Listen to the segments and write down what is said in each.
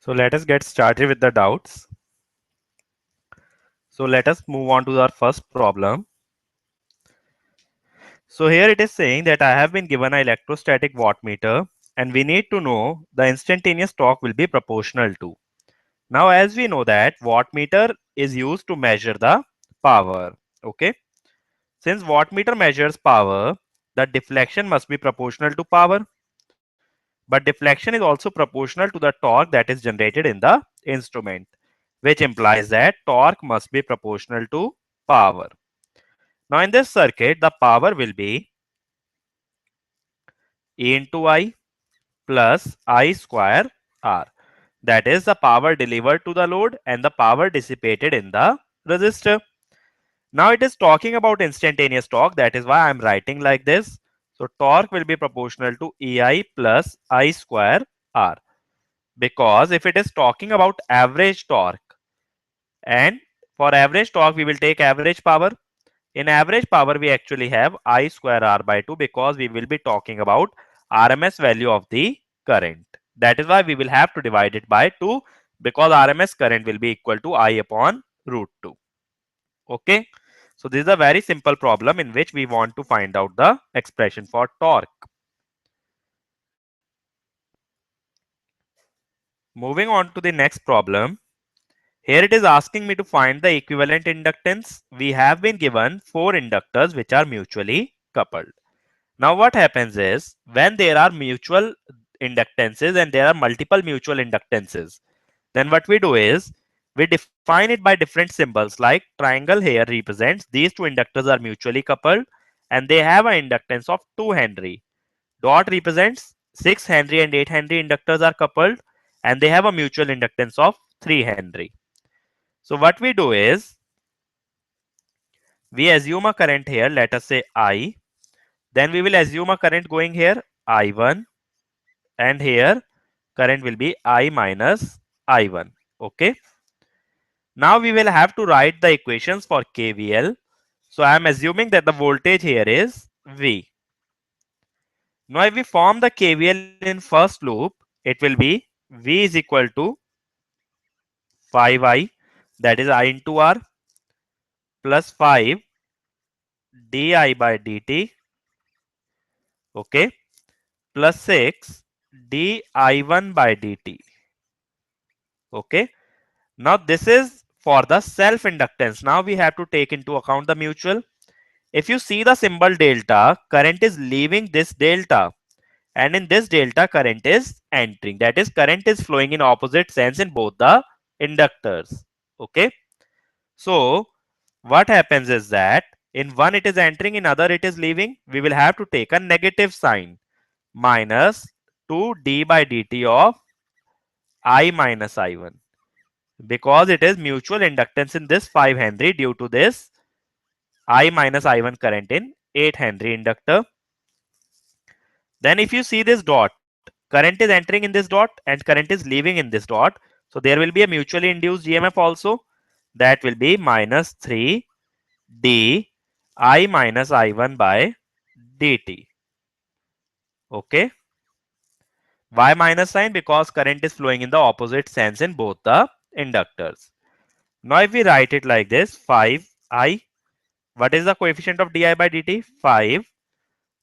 So let us get started with the doubts. So let us move on to our first problem. So here it is saying that I have been given an electrostatic wattmeter and we need to know the instantaneous torque will be proportional to. Now as we know that wattmeter is used to measure the power. Okay. Since wattmeter measures power, the deflection must be proportional to power. But deflection is also proportional to the torque that is generated in the instrument, which implies that torque must be proportional to power. Now in this circuit, the power will be E into I plus I square R. That is the power delivered to the load and the power dissipated in the resistor. Now it is talking about instantaneous torque. That is why I am writing like this. So torque will be proportional to EI plus I square R. Because if it is talking about average torque, and for average torque we will take average power. In average power we actually have I square R by 2 because we will be talking about RMS value of the current. That is why we will have to divide it by 2 because RMS current will be equal to I upon root 2. Okay. So this is a very simple problem in which we want to find out the expression for torque. Moving on to the next problem. Here it is asking me to find the equivalent inductance. We have been given 4 inductors which are mutually coupled. Now what happens is when there are mutual inductances and there are multiple mutual inductances, then what we do is we define it by different symbols, like triangle here represents these two inductors are mutually coupled and they have an inductance of 2 Henry. Dot represents 6 Henry and 8 Henry inductors are coupled and they have a mutual inductance of 3 Henry. So what we do is we assume a current here, let us say I. Then we will assume a current going here I1, and here current will be I minus I1. Okay. Now we will have to write the equations for KVL. So I am assuming that the voltage here is V. Now if we form the KVL in first loop, it will be V is equal to 5I, that is I into R, plus 5 di by dt, okay, plus 6 di1 by dt. Okay. Now this is for the self inductance. Now we have to take into account the mutual. If you see the symbol delta, current is leaving this delta, and in this delta current is entering. That is, current is flowing in opposite sense in both the inductors. Okay. So what happens is that in one it is entering, in other it is leaving. We will have to take a negative sign, minus 2 d by dt of I minus I1, because it is mutual inductance in this 5 Henry due to this I minus I1 current in 8 Henry inductor. Then if you see this dot, current is entering in this dot and current is leaving in this dot. So there will be a mutually induced EMF also. That will be minus 3 d I minus I1 by dt. Okay. Why minus sign? Because current is flowing in the opposite sense in both the inductors. Now if we write it like this, 5I, what is the coefficient of di by dt? 5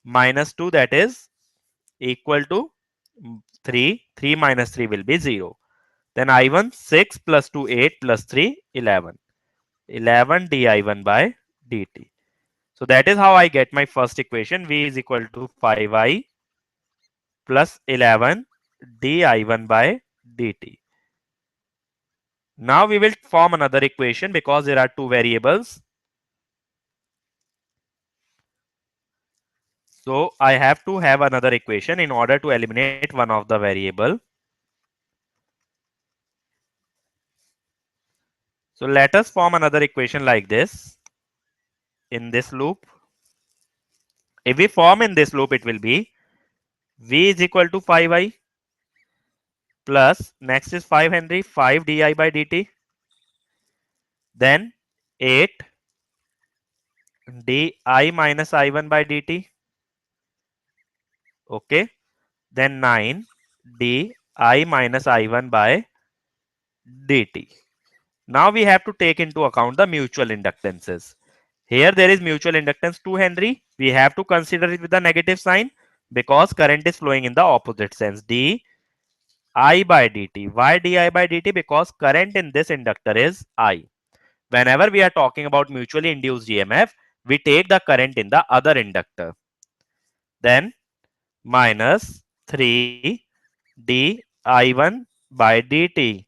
minus 2, that is equal to 3. 3 minus 3 will be 0. Then I1, 6 plus 2, 8 plus 3, 11. 11 di1 by dt. So that is how I get my first equation. V is equal to 5I plus 11 di1 by dt. Now we will form another equation because there are two variables. So I have to have another equation in order to eliminate one of the variable. So let us form another equation like this in this loop. If we form in this loop, it will be V is equal to 5I plus next is 5 Henry, 5 di by dt, then 8 di minus I1 by dt, okay, then 9 di minus I1 by dt. Now we have to take into account the mutual inductances. Here there is mutual inductance 2 Henry. We have to consider it with the negative sign because current is flowing in the opposite sense. D I by dt. Why di by dt? Because current in this inductor is I. Whenever we are talking about mutually induced EMF, we take the current in the other inductor. Then minus 3 di1 by dt.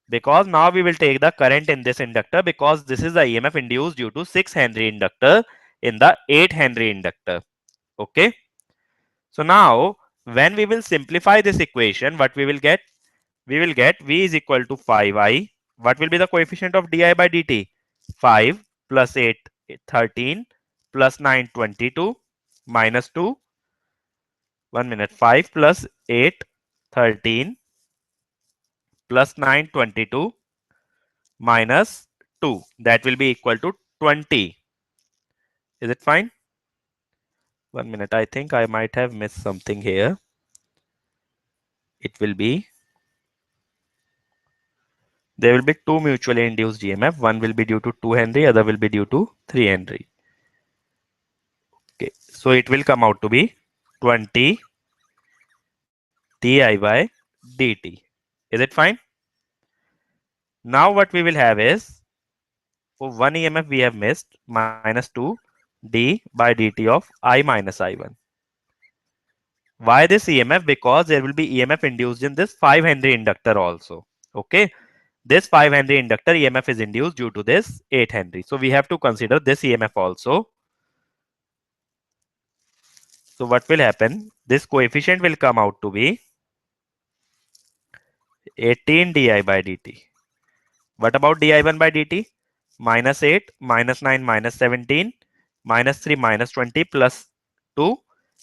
Because now we will take the current in this inductor because this is the EMF induced due to 6 Henry inductor in the 8 Henry inductor. Okay. So now when we will simplify this equation, what we will get? We will get V is equal to 5i. What will be the coefficient of di by dt? 5 plus 8 13 plus 9 22 minus 2. 1 minute. 5 plus 8 13 plus 9 22 minus 2. That will be equal to 20. Is it fine? 1 minute. I think I might have missed something here. It will be, there will be two mutually induced EMF. One will be due to 2 Henry, other will be due to 3 Henry. Okay, so it will come out to be 20 di by dt. Is it fine? Now what we will have is, for one EMF we have missed, minus 2 d by dt of I minus I1. Why this EMF? Because there will be EMF induced in this 5 Henry inductor also. Okay. This 5 Henry inductor EMF is induced due to this 8 Henry. So we have to consider this EMF also. So what will happen? This coefficient will come out to be 18 di by dt. What about di1 by dt? Minus 8, minus 9, minus 17, minus 3, minus 20 plus 2.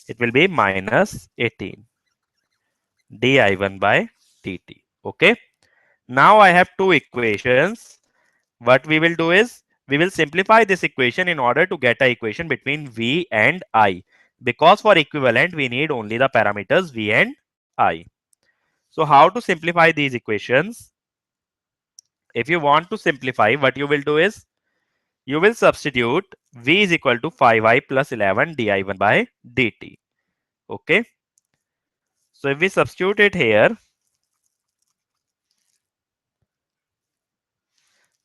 It will be minus 18 di1 by dt. Okay. Now I have two equations. What we will do is, we will simplify this equation in order to get an equation between V and I. Because for equivalent, we need only the parameters V and I. So how to simplify these equations? If you want to simplify, what you will do is, you will substitute V is equal to 5i plus 11 di1 by dt. Okay. So if we substitute it here,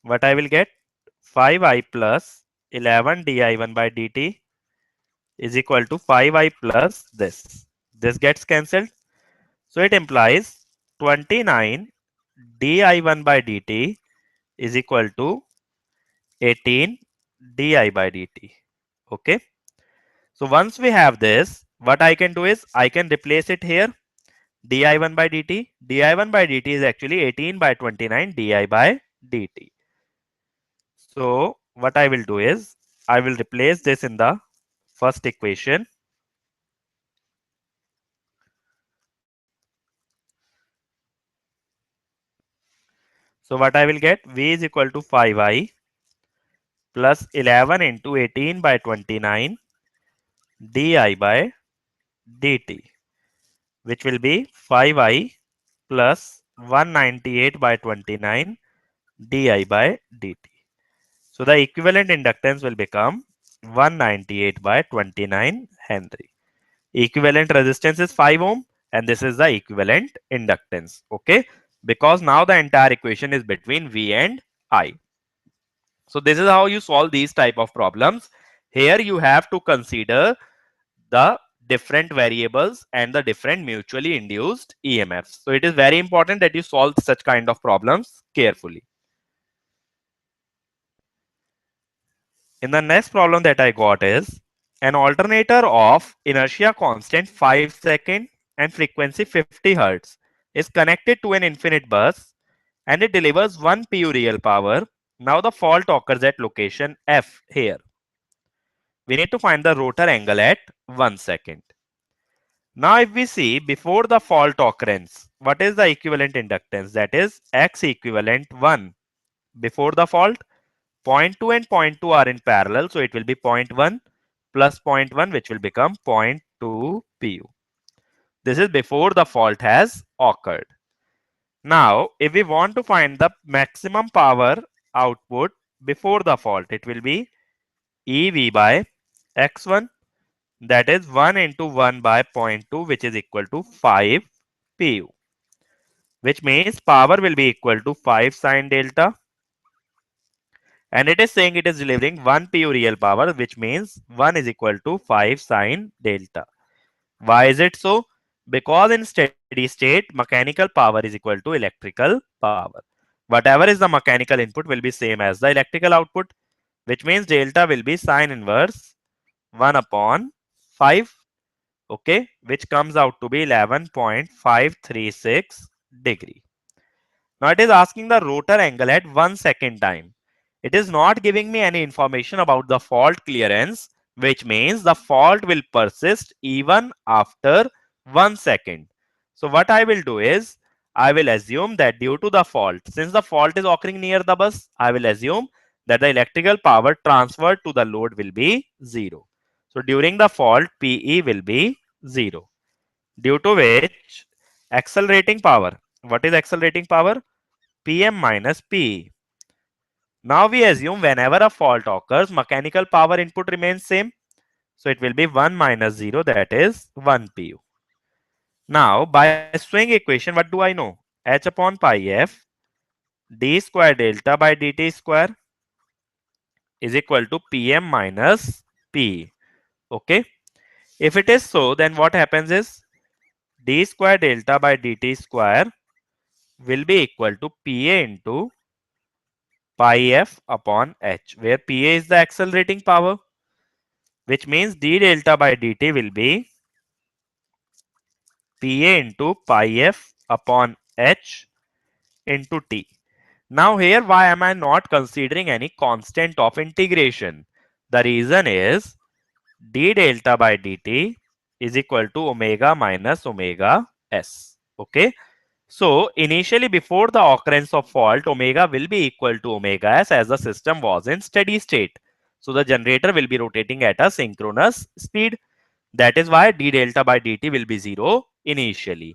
what I will get? 5i plus 11 di1 by dt is equal to 5i plus this. This gets cancelled. So it implies 29 di1 by dt is equal to 18 di by dt. Okay. So once we have this, what I can do is, I can replace it here. di1 by dt. di1 by dt is actually 18 by 29 di by dt. So what I will do is, I will replace this in the first equation. So what I will get? V is equal to 5i plus 11 into 18 by 29 di by dt, which will be 5i plus 198 by 29 di by dt. So the equivalent inductance will become 198 by 29 Henry. Equivalent resistance is 5 ohm and this is the equivalent inductance. Okay. Because now the entire equation is between V and I. So this is how you solve these type of problems. Here you have to consider the different variables and the different mutually induced EMFs. So it is very important that you solve such kind of problems carefully. In the next problem that I got is, an alternator of inertia constant 5 second and frequency 50 Hertz is connected to an infinite bus and it delivers 1 pu real power. Now the fault occurs at location F here. We need to find the rotor angle at 1 second. Now if we see before the fault occurrence, what is the equivalent inductance? That is X equivalent 1. Before the fault, 0.2 and 0.2 are in parallel. So it will be 0.1 plus 0.1, which will become 0.2 pu. This is before the fault has occurred. Now, if we want to find the maximum power output before the fault, it will be EV by x1, that is 1 into 1 by 0.2, which is equal to 5 pu, which means power will be equal to 5 sine delta, and it is saying it is delivering 1 pu real power, which means 1 is equal to 5 sine delta. Why is it so? Because in steady state, mechanical power is equal to electrical power. Whatever is the mechanical input will be same as the electrical output, which means delta will be sine inverse 1 upon 5, okay, which comes out to be 11.536 degree. Now it is asking the rotor angle at 1 second time. It is not giving me any information about the fault clearance, which means the fault will persist even after 1 second. So what I will do is, I will assume that due to the fault, since the fault is occurring near the bus, I will assume that the electrical power transferred to the load will be 0. So during the fault, PE will be 0. Due to which, accelerating power, what is accelerating power? Pm minus Pe. Now we assume whenever a fault occurs, mechanical power input remains same. So it will be 1 minus 0, that is 1 pu. Now by swing equation, what do I know? H upon pi f d square delta by dt square is equal to Pm minus P. Okay. If it is so, then what happens is d square delta by dt square will be equal to Pa into pi f upon h, where Pa is the accelerating power, which means d delta by dt will be Pa into pi f upon h into t. Now here, why am I not considering any constant of integration? The reason is d delta by dt is equal to omega minus omega s. Okay. So initially, before the occurrence of fault, omega will be equal to omega s, as the system was in steady state. So the generator will be rotating at a synchronous speed. That is why d delta by dt will be 0 initially.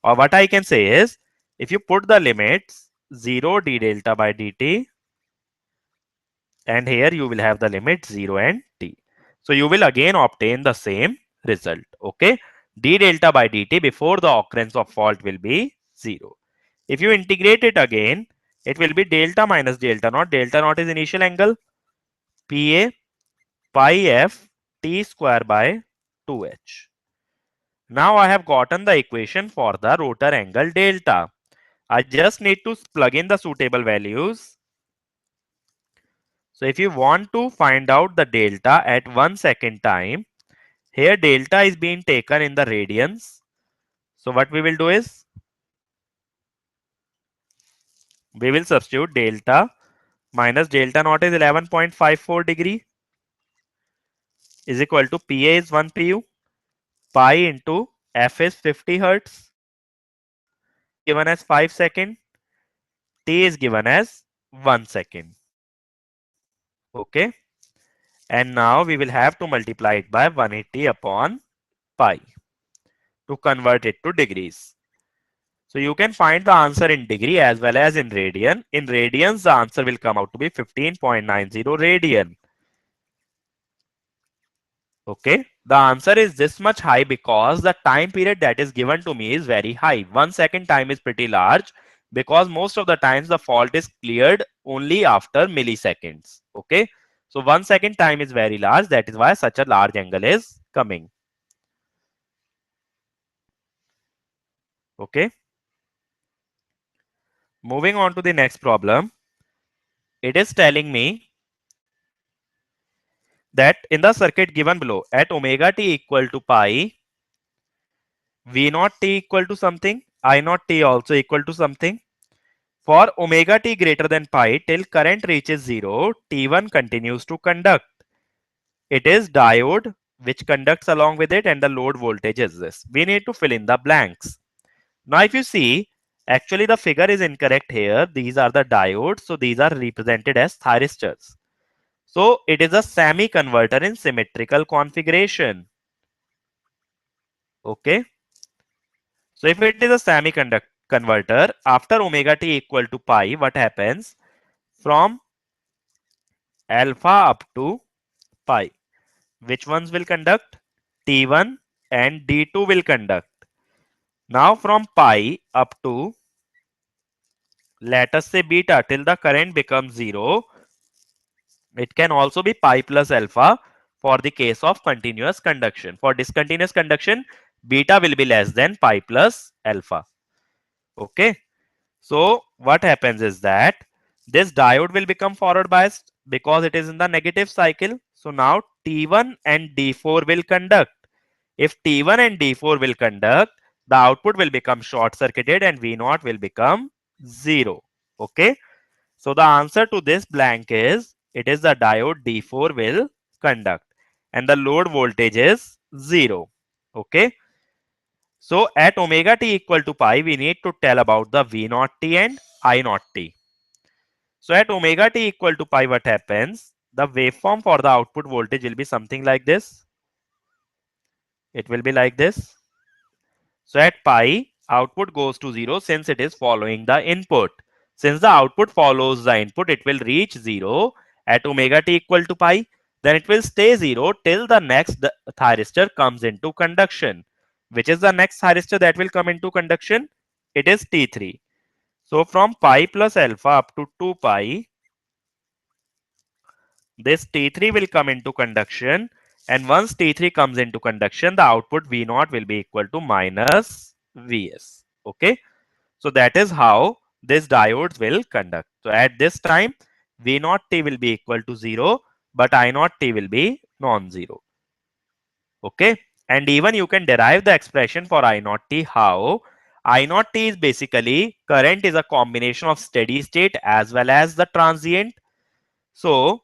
Or what I can say is, if you put the limits 0 d delta by dt, and here you will have the limit 0 and t. So you will again obtain the same result. Okay. D delta by dt before the occurrence of fault will be 0. If you integrate it again, it will be delta minus delta naught. Delta naught is initial angle, Pa pi f t square by 2h. Now I have gotten the equation for the rotor angle delta. I just need to plug in the suitable values. So if you want to find out the delta at 1 second time, here delta is being taken in the radians. So what we will do is, we will substitute delta minus delta naught is 11.54 degree is equal to Pa is 1 pu, pi into f is 50 hertz, t is given as 5 second, t is given as 1 second. Okay. And now we will have to multiply it by 180 upon pi to convert it to degrees. So you can find the answer in degree as well as in radian. In radians, the answer will come out to be 15.90 radian. Okay. The answer is this much high because the time period that is given to me is very high. 1 second time is pretty large because most of the times the fault is cleared only after milliseconds. Okay. So 1 second time is very large. That is why such a large angle is coming. Okay. Moving on to the next problem. It is telling me that in the circuit given below, at omega t equal to pi, V naught t equal to something, I naught t also equal to something. For omega t greater than pi, till current reaches 0, T1 continues to conduct. It is diode which conducts along with it, and the load voltage is this. We need to fill in the blanks. Now if you see, actually the figure is incorrect here. These are the diodes, so these are represented as thyristors. So it is a semi-converter in symmetrical configuration. Okay. So if it is a semiconductor, converter, after omega t equal to pi, what happens? From alpha up to pi, which ones will conduct? T1 and D2 will conduct. Now from pi up to, let us say, beta till the current becomes 0, it can also be pi plus alpha for the case of continuous conduction. For discontinuous conduction, beta will be less than pi plus alpha. Okay. So what happens is that this diode will become forward biased because it is in the negative cycle. So now T1 and D4 will conduct. If T1 and D4 will conduct, the output will become short circuited and V0 will become 0. Okay. So the answer to this blank is, it is the diode D4 will conduct and the load voltage is 0. Okay. So at omega t equal to pi, we need to tell about the V0 t and I0 t. So at omega t equal to pi, what happens? The waveform for the output voltage will be something like this. It will be like this. So at pi, output goes to 0 since it is following the input. Since the output follows the input, it will reach 0 at omega t equal to pi. Then it will stay 0 till the next thyristor comes into conduction. Which is the next thyristor that will come into conduction? It is T3. So from pi plus alpha up to 2 pi, this T3 will come into conduction, and once T3 comes into conduction, the output V0 will be equal to minus Vs. Okay. So that is how this diodes will conduct. So at this time, V0 T will be equal to 0, but I0 T will be non-zero. Okay. And even you can derive the expression for I0 T. How? I0 T is basically current is a combination of steady state as well as the transient. So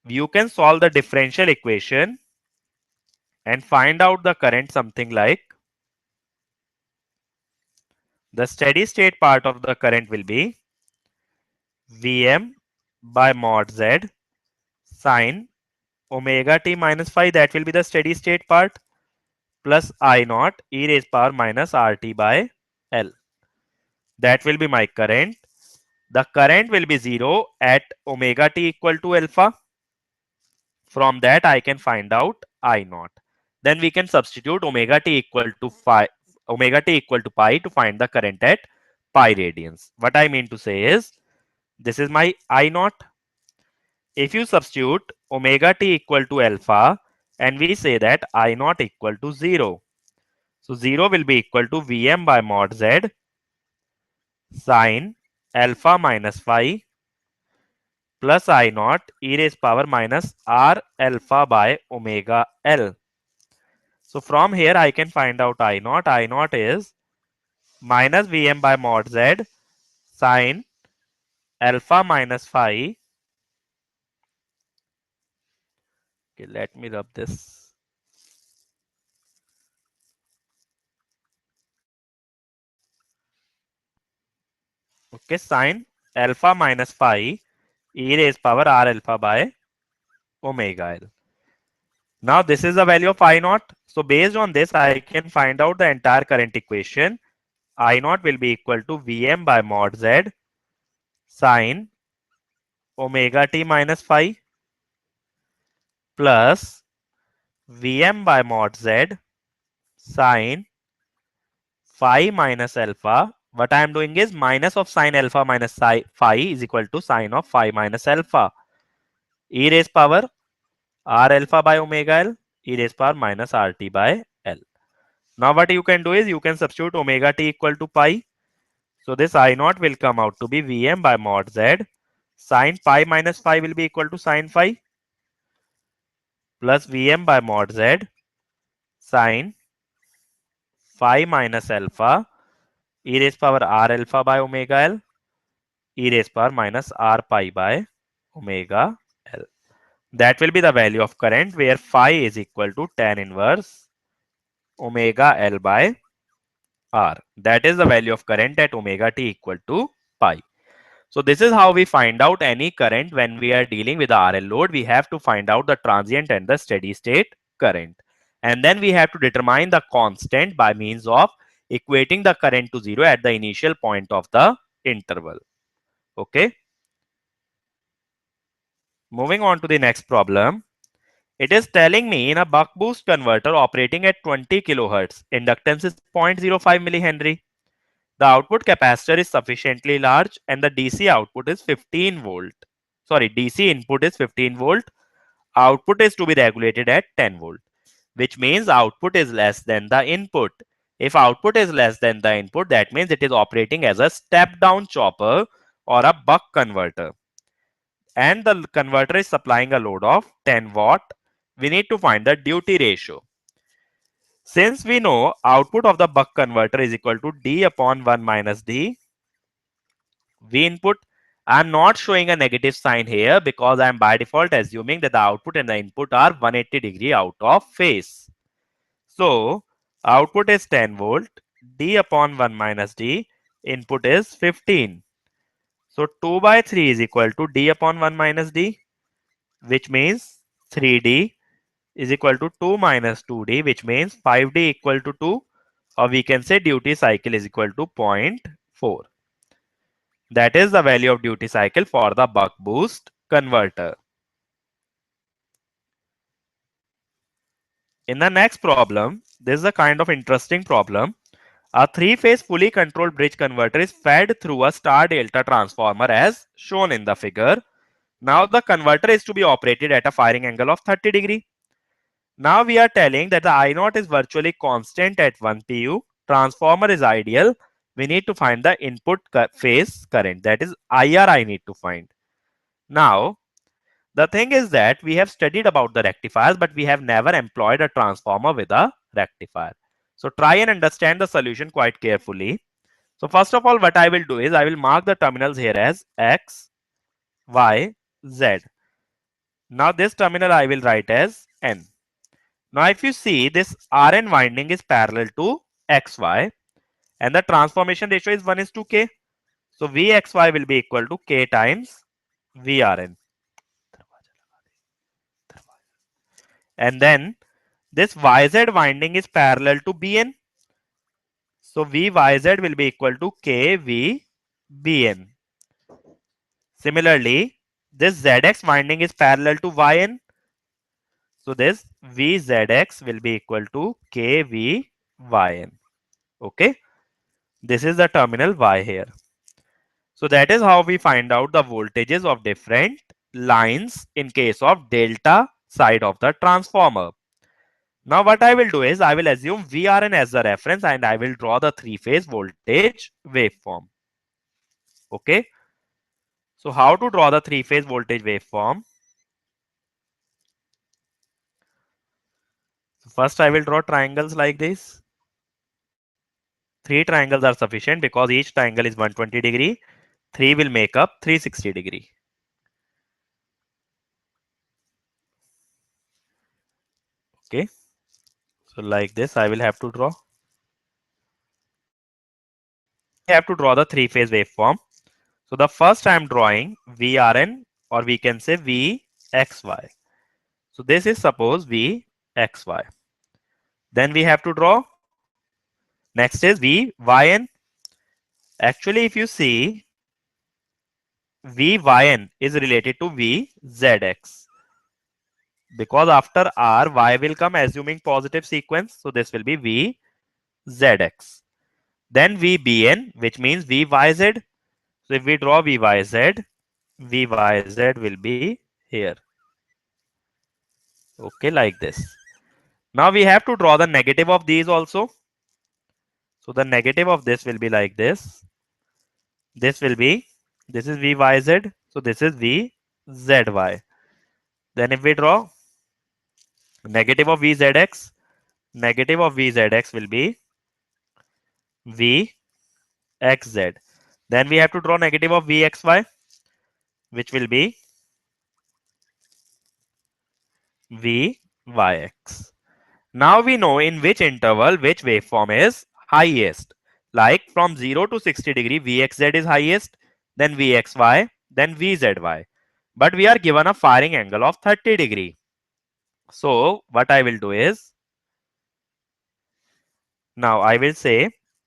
you can solve the differential equation and find out the current something like, the steady state part of the current will be Vm by mod Z sine omega t minus phi, that will be the steady state part, plus I naught e raised power minus RT by L. That will be my current. The current will be 0 at omega t equal to alpha. From that I can find out I naught. Then we can substitute omega t equal to pi to find the current at pi radians. What I mean to say is, this is my I naught. If you substitute omega t equal to alpha and we say that I naught equal to 0. So 0 will be equal to Vm by mod Z sine alpha minus phi plus I naught e raised power minus R alpha by omega L. So from here I can find out I naught. I naught is minus Vm by mod Z sine alpha minus phi. Okay, let me rub this. Okay, sine alpha minus phi e raised power R alpha by omega L. Now this is the value of I naught. So based on this, I can find out the entire current equation. I naught will be equal to Vm by mod Z sine omega t minus phi plus Vm by mod Z sine phi minus alpha. What I am doing is minus of sine alpha minus phi is equal to sine of phi minus alpha. E raised power R alpha by omega L e raised power minus RT by L. Now what you can do is you can substitute omega t equal to pi. So this I naught will come out to be Vm by mod Z sine pi minus phi will be equal to sine phi plus Vm by mod Z sine phi minus alpha e raised power R alpha by omega L e raised power minus R pi by omega L. That will be the value of current where phi is equal to tan inverse omega L by R. That is the value of current at omega t equal to pi. So this is how we find out any current when we are dealing with the RL load. We have to find out the transient and the steady state current. And then we have to determine the constant by means of equating the current to 0 at the initial point of the interval. Okay. Moving on to the next problem. It is telling me in a buck boost converter operating at 20 kilohertz, inductance is 0.05 millihenry. The output capacitor is sufficiently large and the DC output is 15 volt. Sorry, DC input is 15 volt. Output is to be regulated at 10 volt, which means output is less than the input. If output is less than the input, that means it is operating as a step down chopper or a buck converter. And the converter is supplying a load of 10 watt. We need to find the duty ratio. Since we know output of the buck converter is equal to D upon 1 minus D, V input, I am not showing a negative sign here because I am by default assuming that the output and the input are 180 degree out of phase. So output is 10 volt, D upon 1 minus D, input is 15. So 2 by 3 is equal to D upon 1 minus D, which means 3D is equal to 2 minus 2D, which means 5D equal to 2, or we can say duty cycle is equal to 0.4. That is the value of duty cycle for the buck boost converter. In the next problem, this is a kind of interesting problem. A three-phase fully controlled bridge converter is fed through a star delta transformer as shown in the figure. Now the converter is to be operated at a firing angle of 30 degree. Now we are telling that the I0 is virtually constant at 1 pu. Transformer is ideal. We need to find the input phase current, that is IR I need to find. Now the thing is that we have studied about the rectifiers, but we have never employed a transformer with a rectifier. So try and understand the solution quite carefully. So first of all, what I will do is I will mark the terminals here as X, Y, Z. Now this terminal I will write as N. Now if you see, this Rn winding is parallel to XY and the transformation ratio is 1:k. So Vxy will be equal to K times Vrn. And then this YZ winding is parallel to Bn. So Vyz will be equal to KVBn. Similarly, this Zx winding is parallel to Yn. So this Vzx will be equal to KVYn. Okay. This is the terminal Y here. So that is how we find out the voltages of different lines in case of delta side of the transformer. Now what I will do is I will assume Vrn as the reference and I will draw the three-phase voltage waveform. Okay. So how to draw the three-phase voltage waveform? So first I will draw triangles like this. Three triangles are sufficient because each triangle is 120 degree. 3 will make up 360 degree. Okay. So like this I will have to draw. Now we have to draw the three-phase waveform. So the first I am drawing Vrn, or we can say Vxy. So this is suppose Vxy. Then we have to draw. Next is Vyn. Actually, if you see, Vyn is related to Vzx. Because after R, Y will come assuming positive sequence. So this will be Vzx. Then Vbn, which means Vyz. So if we draw Vyz, Vyz will be here. Okay, like this. Now we have to draw the negative of these also. So the negative of this will be like this. This will be, this is Vyz. So this is Vzy. Then if we draw negative of Vzx, negative of Vzx will be Vxz. Then we have to draw negative of Vxy, which will be Vyx. Now we know in which interval which waveform is highest. Like from 0 to 60 degree, Vxz is highest, then Vxy, then Vzy. But we are given a firing angle of 30 degree. So what I will do is, now I will say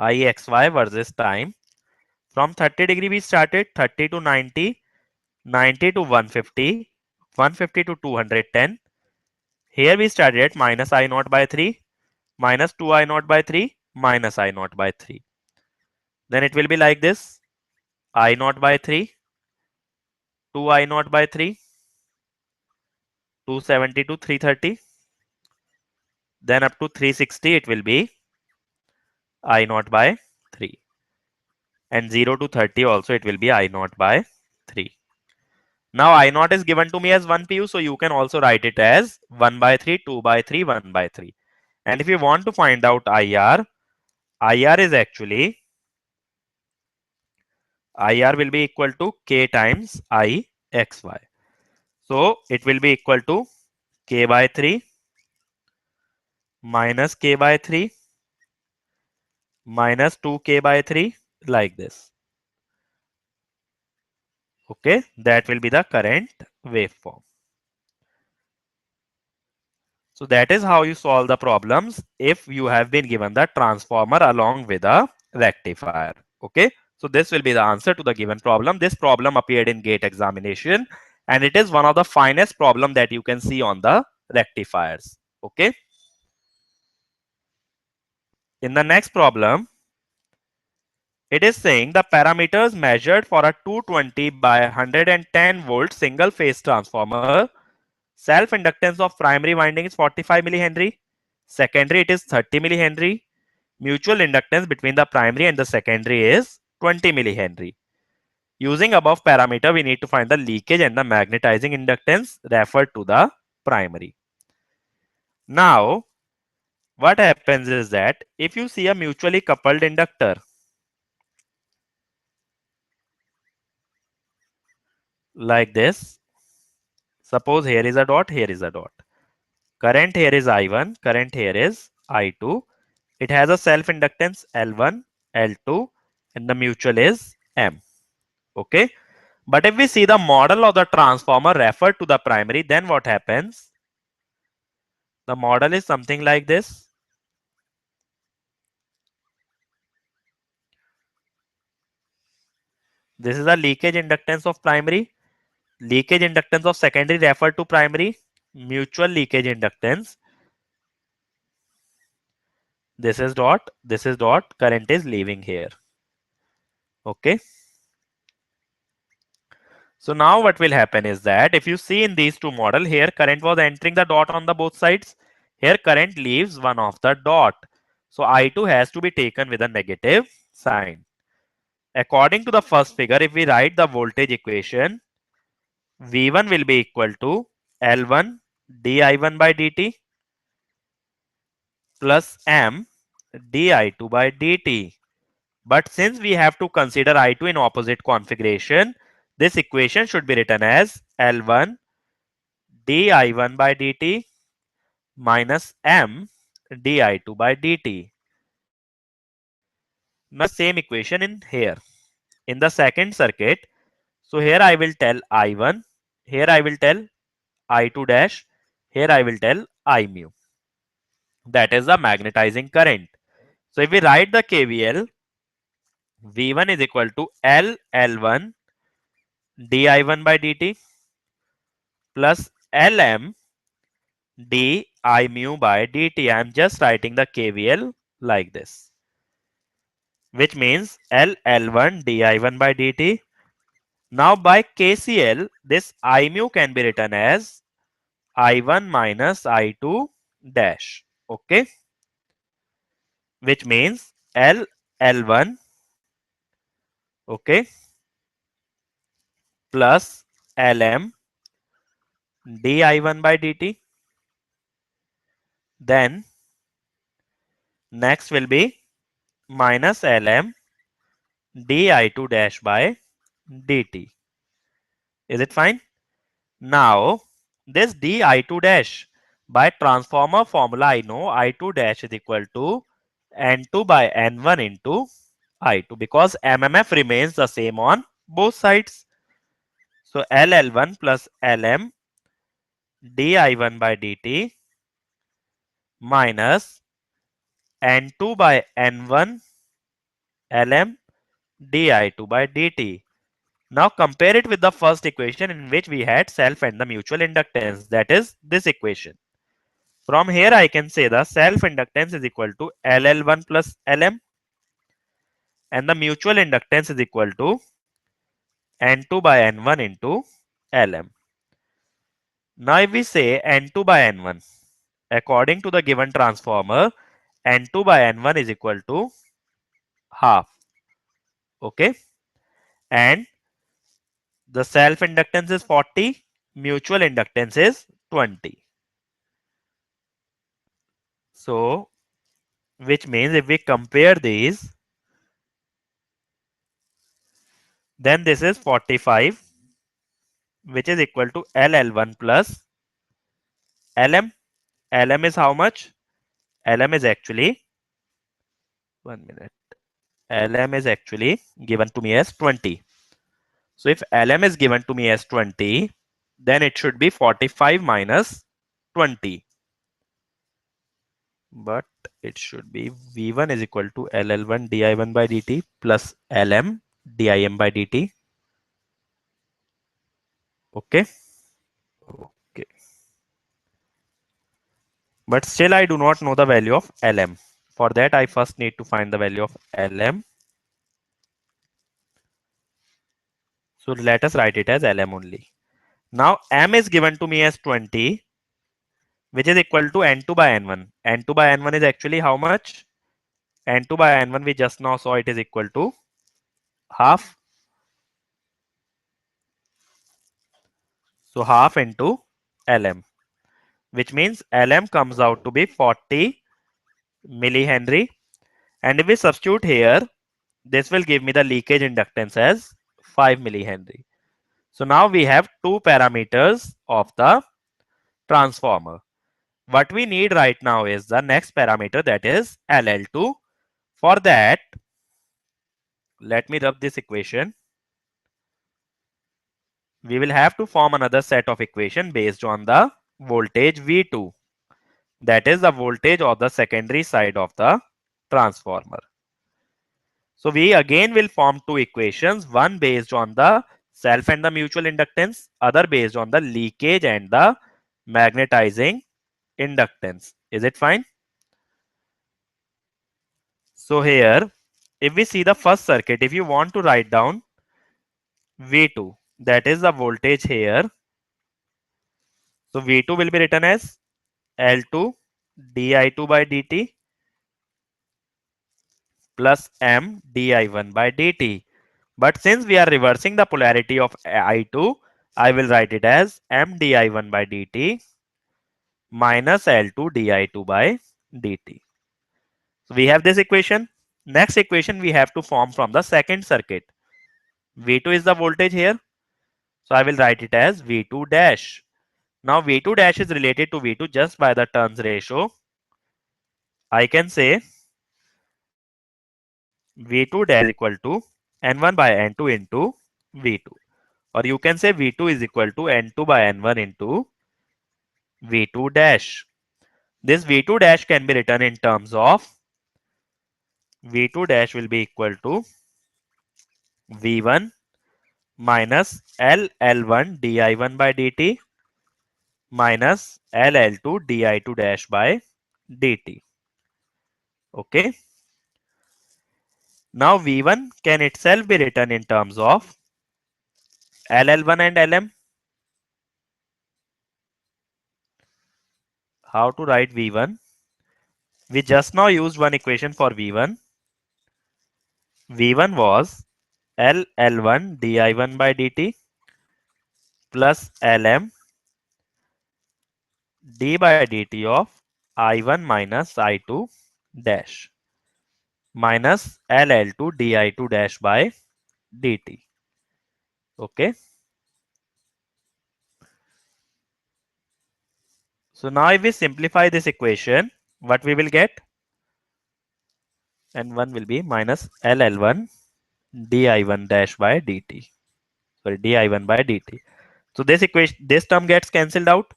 IXY versus time. From 30 degree we started, 30 to 90, 90 to 150, 150 to 210. Here we started at minus I naught by 3, minus 2 I naught by 3, minus I naught by 3. Then it will be like this, I naught by 3, 2 I naught by 3, 270 to 330. Then up to 360 it will be I naught by 3. And 0 to 30 also it will be I naught by 3. Now I naught is given to me as 1 pu, so you can also write it as 1 by 3, 2 by 3, 1 by 3. And if you want to find out IR, IR is actually, IR will be equal to K times IXY. So it will be equal to K by 3 minus K by 3 minus 2K by 3, like this. Okay, that will be the current waveform. So that is how you solve the problems if you have been given the transformer along with a rectifier. Okay, so this will be the answer to the given problem. This problem appeared in GATE examination and it is one of the finest problem that you can see on the rectifiers. Okay, in the next problem, it is saying the parameters measured for a 220 by 110 volt single phase transformer. Self-inductance of primary winding is 45 millihenry. Secondary it is 30 millihenry. Mutual inductance between the primary and the secondary is 20 millihenry. Using above parameter, we need to find the leakage and the magnetizing inductance referred to the primary. Now, what happens is that if you see a mutually coupled inductor like this, suppose here is a dot, here is a dot. Current here is I1, current here is I2. It has a self-inductance L1, L2, and the mutual is M. Okay. But if we see the model of the transformer referred to the primary, then what happens? The model is something like this. This is the leakage inductance of primary. Leakage inductance of secondary referred to primary. Mutual leakage inductance. This is dot, this is dot. Current is leaving here. Okay. So now what will happen is that if you see in these two model, here current was entering the dot on the both sides. Here current leaves one of the dot. So I2 has to be taken with a negative sign. According to the first figure, if we write the voltage equation, V1 will be equal to L1 di1 by dt plus M di2 by dt. But since we have to consider I2 in opposite configuration, this equation should be written as L1 di1 by dt minus M di2 by dt. Now same equation in here. In the second circuit, so here I will tell I1, here I will tell I2 dash, here I will tell I mu. That is the magnetizing current. So if we write the KVL, V1 is equal to L1 di1 by dt plus Lm di mu by dt. I am just writing the KVL like this, which means L1 di1 by dt. Now by KCL, this I mu can be written as I1 minus I2 dash. Okay, which means L1, okay, plus Lm di1 by dt. Then next will be minus Lm di2 dash by dt. Is it fine? Now this di2 dash, by transformer formula I know I2 dash is equal to N2 by N1 into I2 because MMF remains the same on both sides. So LL1 plus LM di1 by dt minus N2 by N1 Lm di2 by dt. Now compare it with the first equation in which we had self and the mutual inductance, that is this equation. From here I can say the self inductance is equal to LL1 plus Lm and the mutual inductance is equal to N2 by N1 into Lm. Now if we say N2 by N1, according to the given transformer, N2 by N1 is equal to half. Okay. And the self inductance is 40, mutual inductance is 20. So, which means if we compare these, then this is 45, which is equal to LL1 plus LM. LM is how much? LM is actually, 1 minute. LM is actually given to me as 20. So if LM is given to me as 20, then it should be 45 minus 20. But it should be V1 is equal to LL1 di1 by dt plus LM dim by dt. Okay. Okay. But still I do not know the value of Lm. For that I first need to find the value of Lm. So let us write it as Lm only. Now m is given to me as 20, which is equal to n2 by n1. n2 by n1 is actually how much? n2 by n1 we just now saw it is equal to half. So half into Lm, which means Lm comes out to be 40 millihenry. And if we substitute here, this will give me the leakage inductance as 5 millihenry. So now we have two parameters of the transformer. What we need right now is the next parameter, that is LL2. For that, let me rub this equation. We will have to form another set of equation based on the voltage V2. That is the voltage of the secondary side of the transformer. So we again will form two equations, one based on the self and the mutual inductance, other based on the leakage and the magnetizing inductance. Is it fine? So here, if we see the first circuit, if you want to write down V2, that is the voltage here. So V2 will be written as L2 di2 by dt plus M di1 by dt. But since we are reversing the polarity of I2, I will write it as M di1 by dt minus L2 di2 by dt. So we have this equation. Next equation we have to form from the second circuit. V2 is the voltage here. So I will write it as V2 dash. Now V2 dash is related to V2 just by the turns ratio. I can say V2 dash is equal to N1 by N2 into V2. Or you can say V2 is equal to N2 by N1 into V2 dash. This V2 dash can be written in terms of V2 dash will be equal to V1 minus LL1 di1 by dt minus LL2 di2 dash by dt. Okay. Now V1 can itself be written in terms of LL1 and LM. How to write V1? We just now used one equation for V1. V1 was LL1 di1 by dt plus LM d by dt of I1 minus I2 dash minus LL2 di2 dash by dt. Okay. So now if we simplify this equation, what we will get? N1 will be minus LL1 di1 dash by dt. Sorry, di1 by dt. So this equation, this term gets cancelled out.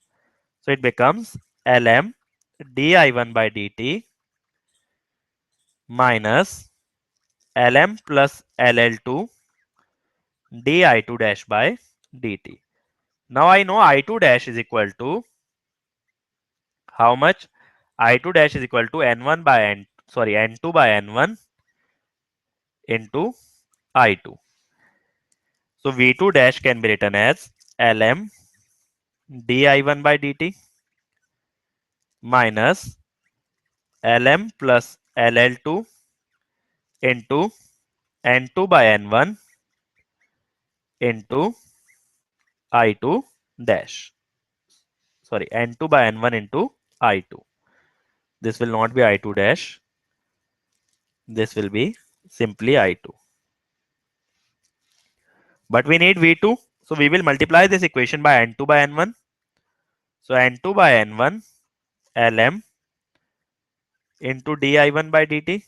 So it becomes Lm di1 by dt minus Lm plus LL2 di2 dash by dt. Now I know I2 dash is equal to how much? I2 dash is equal to N1 by N, sorry, N2 by N1 into I2. So V2 dash can be written as Lm di1 by dt minus Lm plus LL2 into N2 by N1 into I2 dash. Sorry, N2 by N1 into I2. This will not be I2 dash. This will be simply I2. But we need V2. So we will multiply this equation by N2 by N1. So N2 by N1 Lm into di1 by dt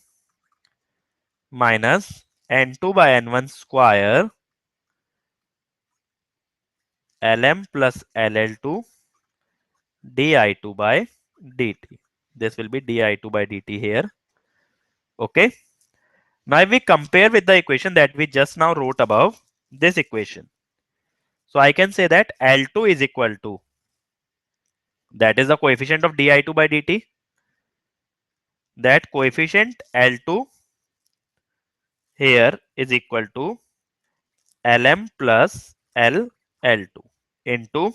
minus N2 by N1 square Lm plus LL2 di2 by dt. This will be di2 by dt here. Okay. Now if we compare with the equation that we just now wrote above, this equation. So I can say that L2 is equal to, that is the coefficient of di2 by dt. That coefficient L2 here is equal to Lm plus LL2 into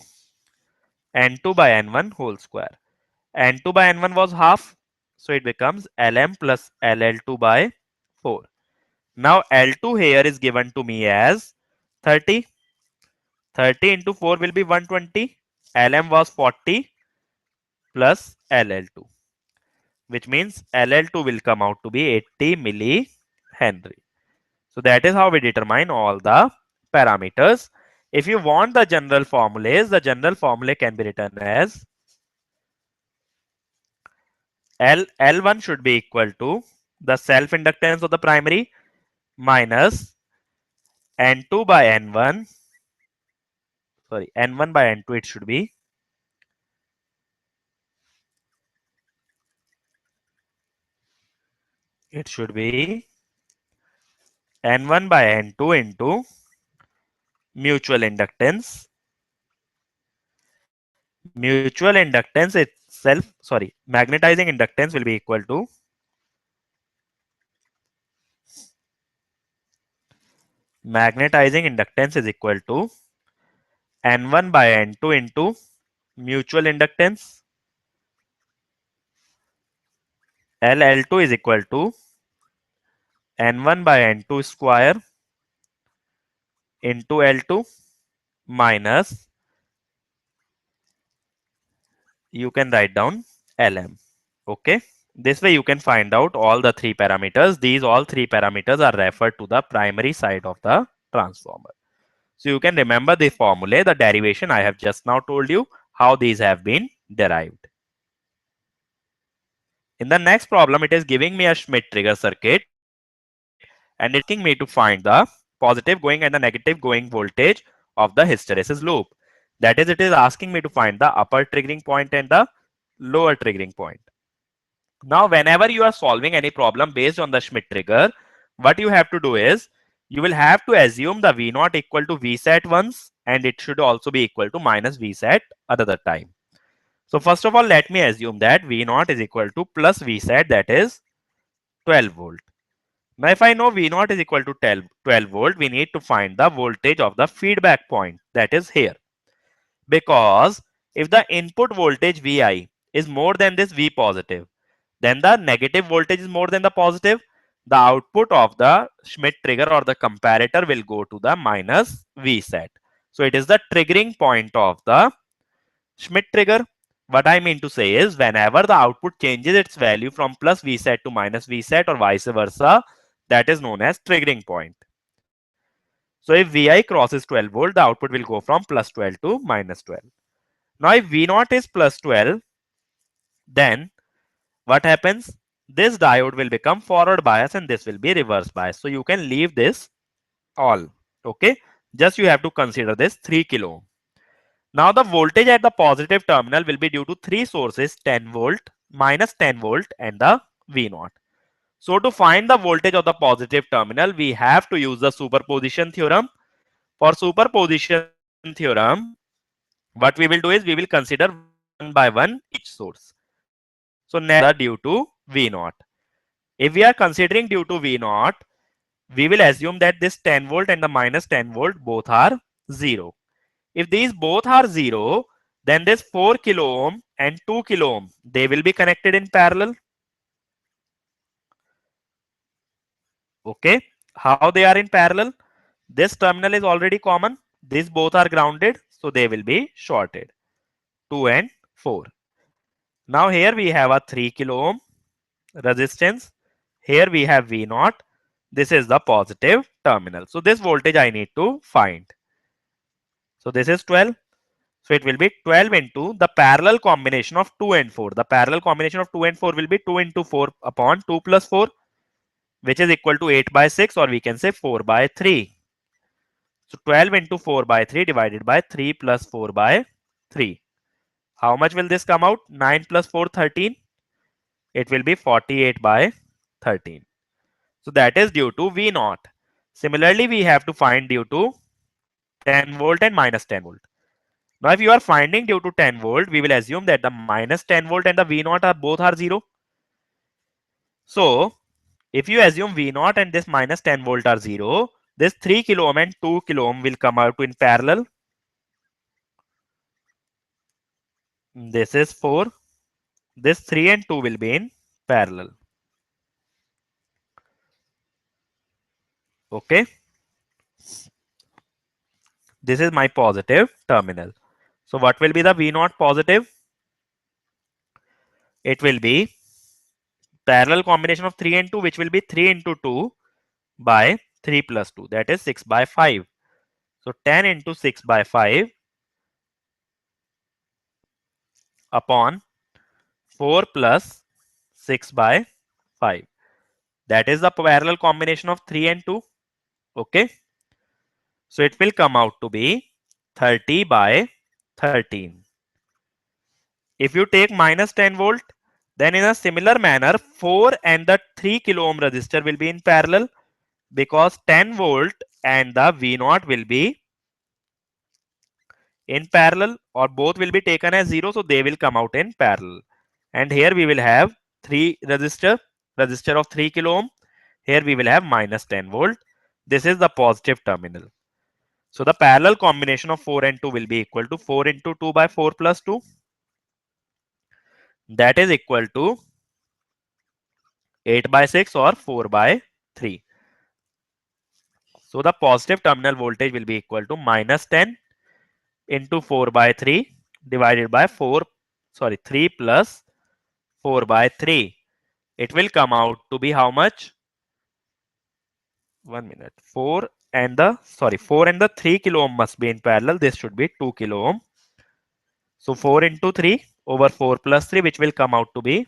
N2 by N1 whole square. N2 by N1 was half. So it becomes Lm plus LL2 by 4. Now L2 here is given to me as 30. 30 into 4 will be 120. Lm was 40 plus LL2, which means LL2 will come out to be 80 millihenry. So that is how we determine all the parameters. If you want the general formulae can be written as L1 should be equal to the self inductance of the primary minus N2 by N1, sorry, N1 by N2 it should be. It should be N1 by N2 into mutual inductance. Mutual inductance itself, sorry, magnetizing inductance will be equal to magnetizing inductance is equal to N1 by N2 into mutual inductance. LL2 is equal to N1 by N2 square into L2 minus, you can write down Lm. Okay. This way you can find out all the three parameters. These all three parameters are referred to the primary side of the transformer. So you can remember the formula, the derivation I have just now told you how these have been derived. In the next problem, it is giving me a Schmidt trigger circuit and it's asking me to find the positive going and the negative going voltage of the hysteresis loop. That is, it is asking me to find the upper triggering point and the lower triggering point. Now, whenever you are solving any problem based on the Schmidt trigger, what you have to do is you will have to assume the V naught equal to Vset once, and it should also be equal to minus Vset another time. So first of all, let me assume that V naught is equal to plus Vset, that is 12 volt. Now, if I know V naught is equal to 12 volt, we need to find the voltage of the feedback point, that is here. Because if the input voltage Vi is more than this V positive, then the negative voltage is more than the positive, the output of the Schmidt trigger or the comparator will go to the minus Vset. So it is the triggering point of the Schmidt trigger. What I mean to say is whenever the output changes its value from plus Vset to minus Vset or vice versa, that is known as triggering point. So if Vi crosses 12 volt, the output will go from plus 12 to minus 12. Now if V naught is plus 12, then what happens? This diode will become forward bias and this will be reverse bias. So you can leave this all. Okay. Just you have to consider this 3 kilo ohm. Now the voltage at the positive terminal will be due to three sources, 10 volt, minus 10 volt and the V naught. So to find the voltage of the positive terminal, we have to use the superposition theorem. For superposition theorem, what we will do is we will consider one by one each source. So next we will consider the due to V naught. If we are considering due to V naught, we will assume that this 10 volt and the minus 10 volt both are 0. If these both are 0, then this 4 kilo ohm and 2 kilo ohm, they will be connected in parallel. Okay. How they are in parallel? This terminal is already common. These both are grounded, so they will be shorted. 2 and 4. Now here we have a 3 kilo ohm resistance. Here we have V naught. This is the positive terminal. So this voltage I need to find. So this is 12. So it will be 12 into the parallel combination of 2 and 4. The parallel combination of 2 and 4 will be 2 into 4 upon 2 plus 4, which is equal to 8 by 6, or we can say 4 by 3. So 12 into 4 by 3 divided by 3 plus 4 by 3. How much will this come out? 9 plus 4, 13. It will be 48 by 13. So that is due to V naught. Similarly, we have to find due to 10 volt and minus 10 volt. Now, if you are finding due to 10 volt, we will assume that the minus 10 volt and the V naught are both are 0. So, if you assume V naught and this minus 10 volt are 0, this 3 kilo ohm and 2 kilo ohm will come out in parallel. This is 4. This 3 and 2 will be in parallel. Okay. This is my positive terminal. So what will be the V naught positive? It will be parallel combination of 3 and 2, which will be 3 into 2 by 3 plus 2. That is 6 by 5. So 10 into 6 by 5 upon 4 plus 6 by 5. That is the parallel combination of 3 and 2. Okay. So it will come out to be 30 by 13. If you take minus 10 volt, then in a similar manner, 4 and the 3 kilo ohm resistor will be in parallel, because 10 volt and the V naught will be in parallel, or both will be taken as 0, so they will come out in parallel. And here we will have 3 resistor of 3 kilo ohm. Here we will have minus 10 volt. This is the positive terminal. So the parallel combination of 4 and 2 will be equal to 4 into 2 by 4 plus 2. That is equal to 8 by 6 or 4 by 3. So the positive terminal voltage will be equal to minus 10 into 4 by 3 divided by 3 plus 4 by 3. It will come out to be how much? 1 minute. 4 and the 3 kilo ohm must be in parallel. This should be 2 kilo ohm. So 4 into 3 over 4 plus 3, which will come out to be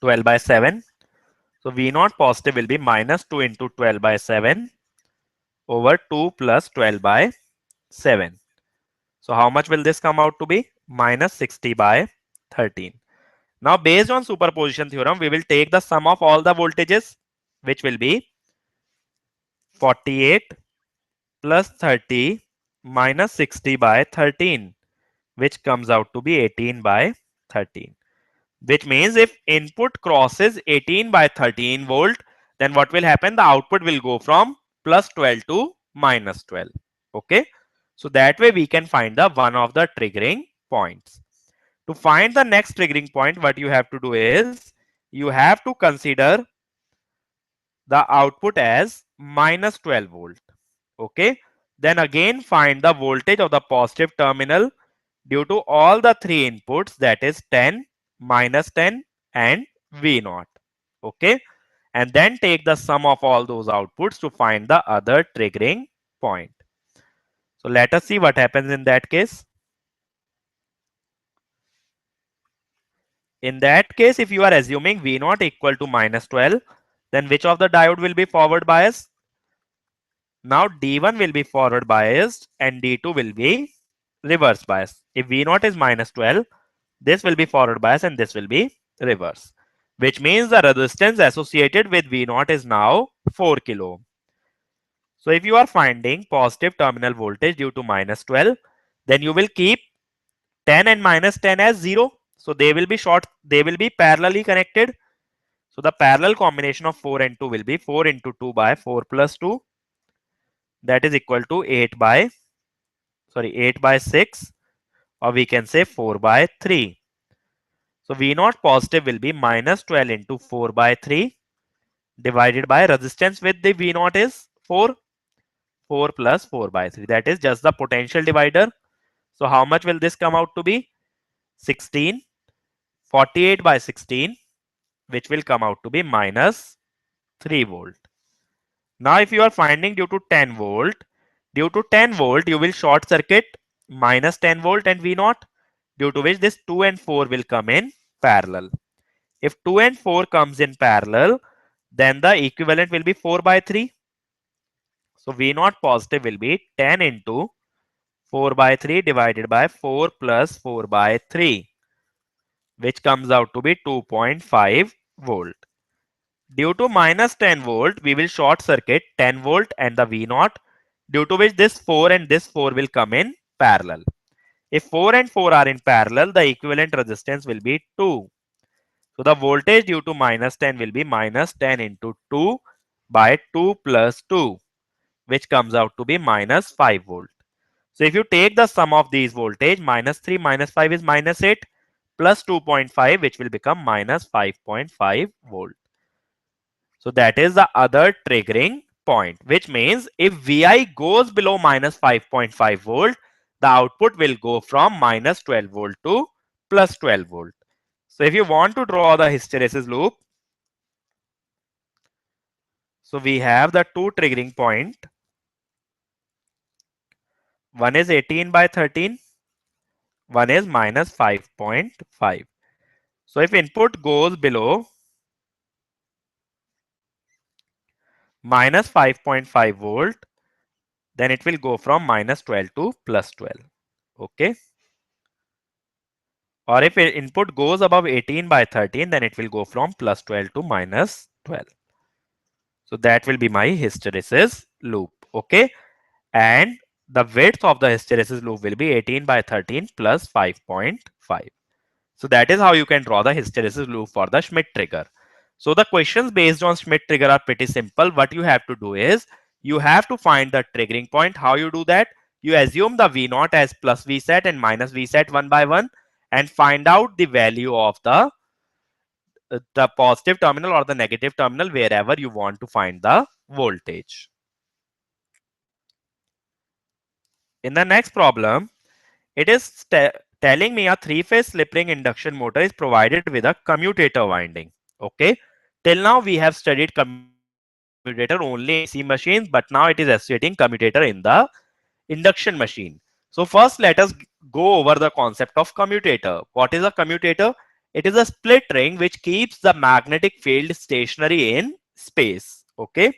12 by 7. So V naught positive will be minus 2 into 12 by 7 over 2 plus 12 by 7. So how much will this come out to be? Minus 60 by 13. Now based on superposition theorem, we will take the sum of all the voltages, which will be 48 plus 30 minus 60 by 13, which comes out to be 18 by 13. Which means if input crosses 18 by 13 volt, then what will happen? The output will go from plus 12 to minus 12. Okay. So that way we can find the one of the triggering points. To find the next triggering point, what you have to do is you have to consider the output as minus 12 volt. Okay. Then again find the voltage of the positive terminal due to all the three inputs, that is 10, minus 10 and V naught. Okay. And then take the sum of all those outputs to find the other triggering point. So let us see what happens in that case. In that case, if you are assuming V naught equal to minus 12, then which of the diode will be forward biased? Now D1 will be forward biased and D2 will be reverse biased. If V naught is minus 12, this will be forward bias and this will be reverse. Which means the resistance associated with V naught is now 4 kilo ohm. So if you are finding positive terminal voltage due to minus 12, then you will keep 10 and minus 10 as 0. So they will be parallelly connected. So the parallel combination of 4 and 2 will be 4 into 2 by 4 plus 2. That is equal to 8 by 6, or we can say 4 by 3. So V naught positive will be minus 12 into 4 by 3 divided by resistance with the V naught is 4. 4 plus 4 by 3. That is just the potential divider. So how much will this come out to be? 16. 48 by 16, which will come out to be minus 3 volt. Now if you are finding due to 10 volt, you will short circuit minus 10 volt and V naught, due to which this 2 and 4 will come in parallel. If 2 and 4 comes in parallel, then the equivalent will be 4 by 3. So V naught positive will be 10 into 4 by 3 divided by 4 plus 4 by 3, which comes out to be 2.5 volt. Due to minus 10 volt, we will short circuit 10 volt and the V naught, due to which this 4 and this 4 will come in parallel. If 4 and 4 are in parallel, the equivalent resistance will be 2. So the voltage due to minus 10 will be minus 10 into 2 by 2 plus 2, which comes out to be minus 5 volt. So if you take the sum of these voltage, minus 3 minus 5 is minus 8 plus 2.5, which will become minus 5.5 volt. So that is the other triggering point, which means if Vi goes below minus 5.5 volt, the output will go from minus 12 volt to plus 12 volt. So if you want to draw the hysteresis loop, so we have the two triggering point. One is 18 by 13. One is minus 5.5. So if input goes below minus 5.5 volt, then it will go from minus 12 to plus 12. Okay. Or if input goes above 18 by 13, then it will go from plus 12 to minus 12. So that will be my hysteresis loop. Okay. And the width of the hysteresis loop will be 18 by 13 plus 5.5. So that is how you can draw the hysteresis loop for the Schmidt trigger. So the questions based on Schmidt trigger are pretty simple. What you have to do is you have to find the triggering point. How you do that? You assume the V naught as plus V set and minus V set one by one and find out the value of the positive terminal or the negative terminal wherever you want to find the voltage. In the next problem, it is telling me a three-phase slip ring induction motor is provided with a commutator winding. Okay. Till now we have studied commutator only in DC machines, but now it is associating commutator in the induction machine. So first let us go over the concept of commutator. What is a commutator? It is a split ring which keeps the magnetic field stationary in space. Okay.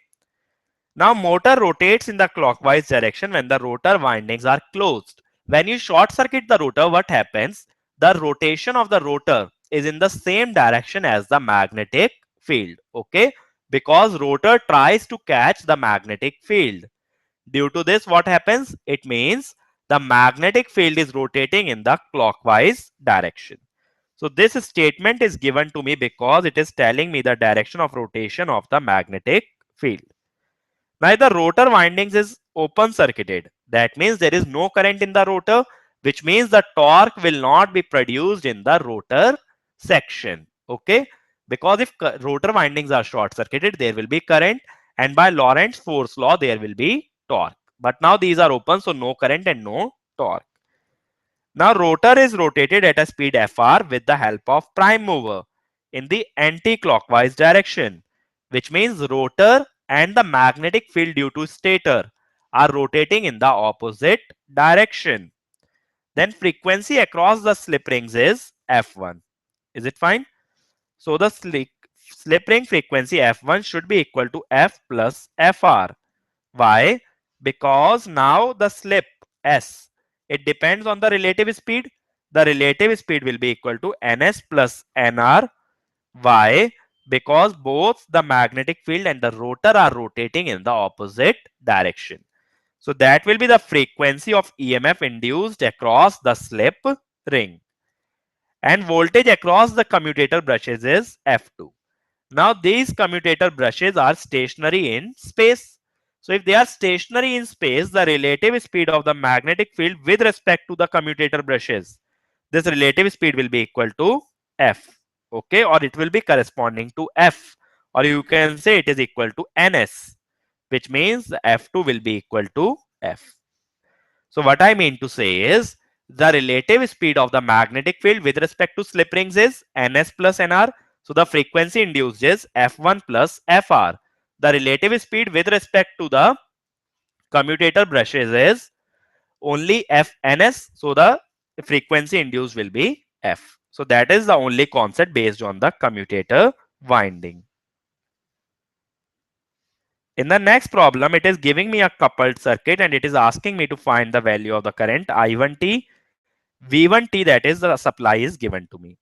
Now motor rotates in the clockwise direction when the rotor windings are closed. When you short circuit the rotor, what happens? The rotation of the rotor is in the same direction as the magnetic field. Okay. Because rotor tries to catch the magnetic field. Due to this, what happens? It means the magnetic field is rotating in the clockwise direction. So this statement is given to me because it is telling me the direction of rotation of the magnetic field. Now the rotor windings is open circuited. That means there is no current in the rotor, which means the torque will not be produced in the rotor section. Okay. Because if rotor windings are short circuited, there will be current, and by Lorentz force law, there will be torque. But now these are open, so no current and no torque. Now rotor is rotated at a speed Fr with the help of prime mover in the anti-clockwise direction, which means rotor and the magnetic field due to stator are rotating in the opposite direction. Then frequency across the slip rings is F1. Is it fine? So the slip ring frequency F1 should be equal to F plus Fr. Why? Because now the slip S, it depends on the relative speed. The relative speed will be equal to Ns plus Nr. Why? Because both the magnetic field and the rotor are rotating in the opposite direction. So that will be the frequency of EMF induced across the slip ring. And voltage across the commutator brushes is F2. Now these commutator brushes are stationary in space. So if they are stationary in space, the relative speed of the magnetic field with respect to the commutator brushes, this relative speed will be equal to F. Okay, or it will be corresponding to F, or you can say it is equal to Ns, which means F2 will be equal to F. So what I mean to say is the relative speed of the magnetic field with respect to slip rings is Ns plus Nr. So the frequency induced is F1 plus Fr. The relative speed with respect to the commutator brushes is only Fns. So the frequency induced will be F. So that is the only concept based on the commutator winding. In the next problem, it is giving me a coupled circuit and it is asking me to find the value of the current I1t, V1t, that is the supply is given to me.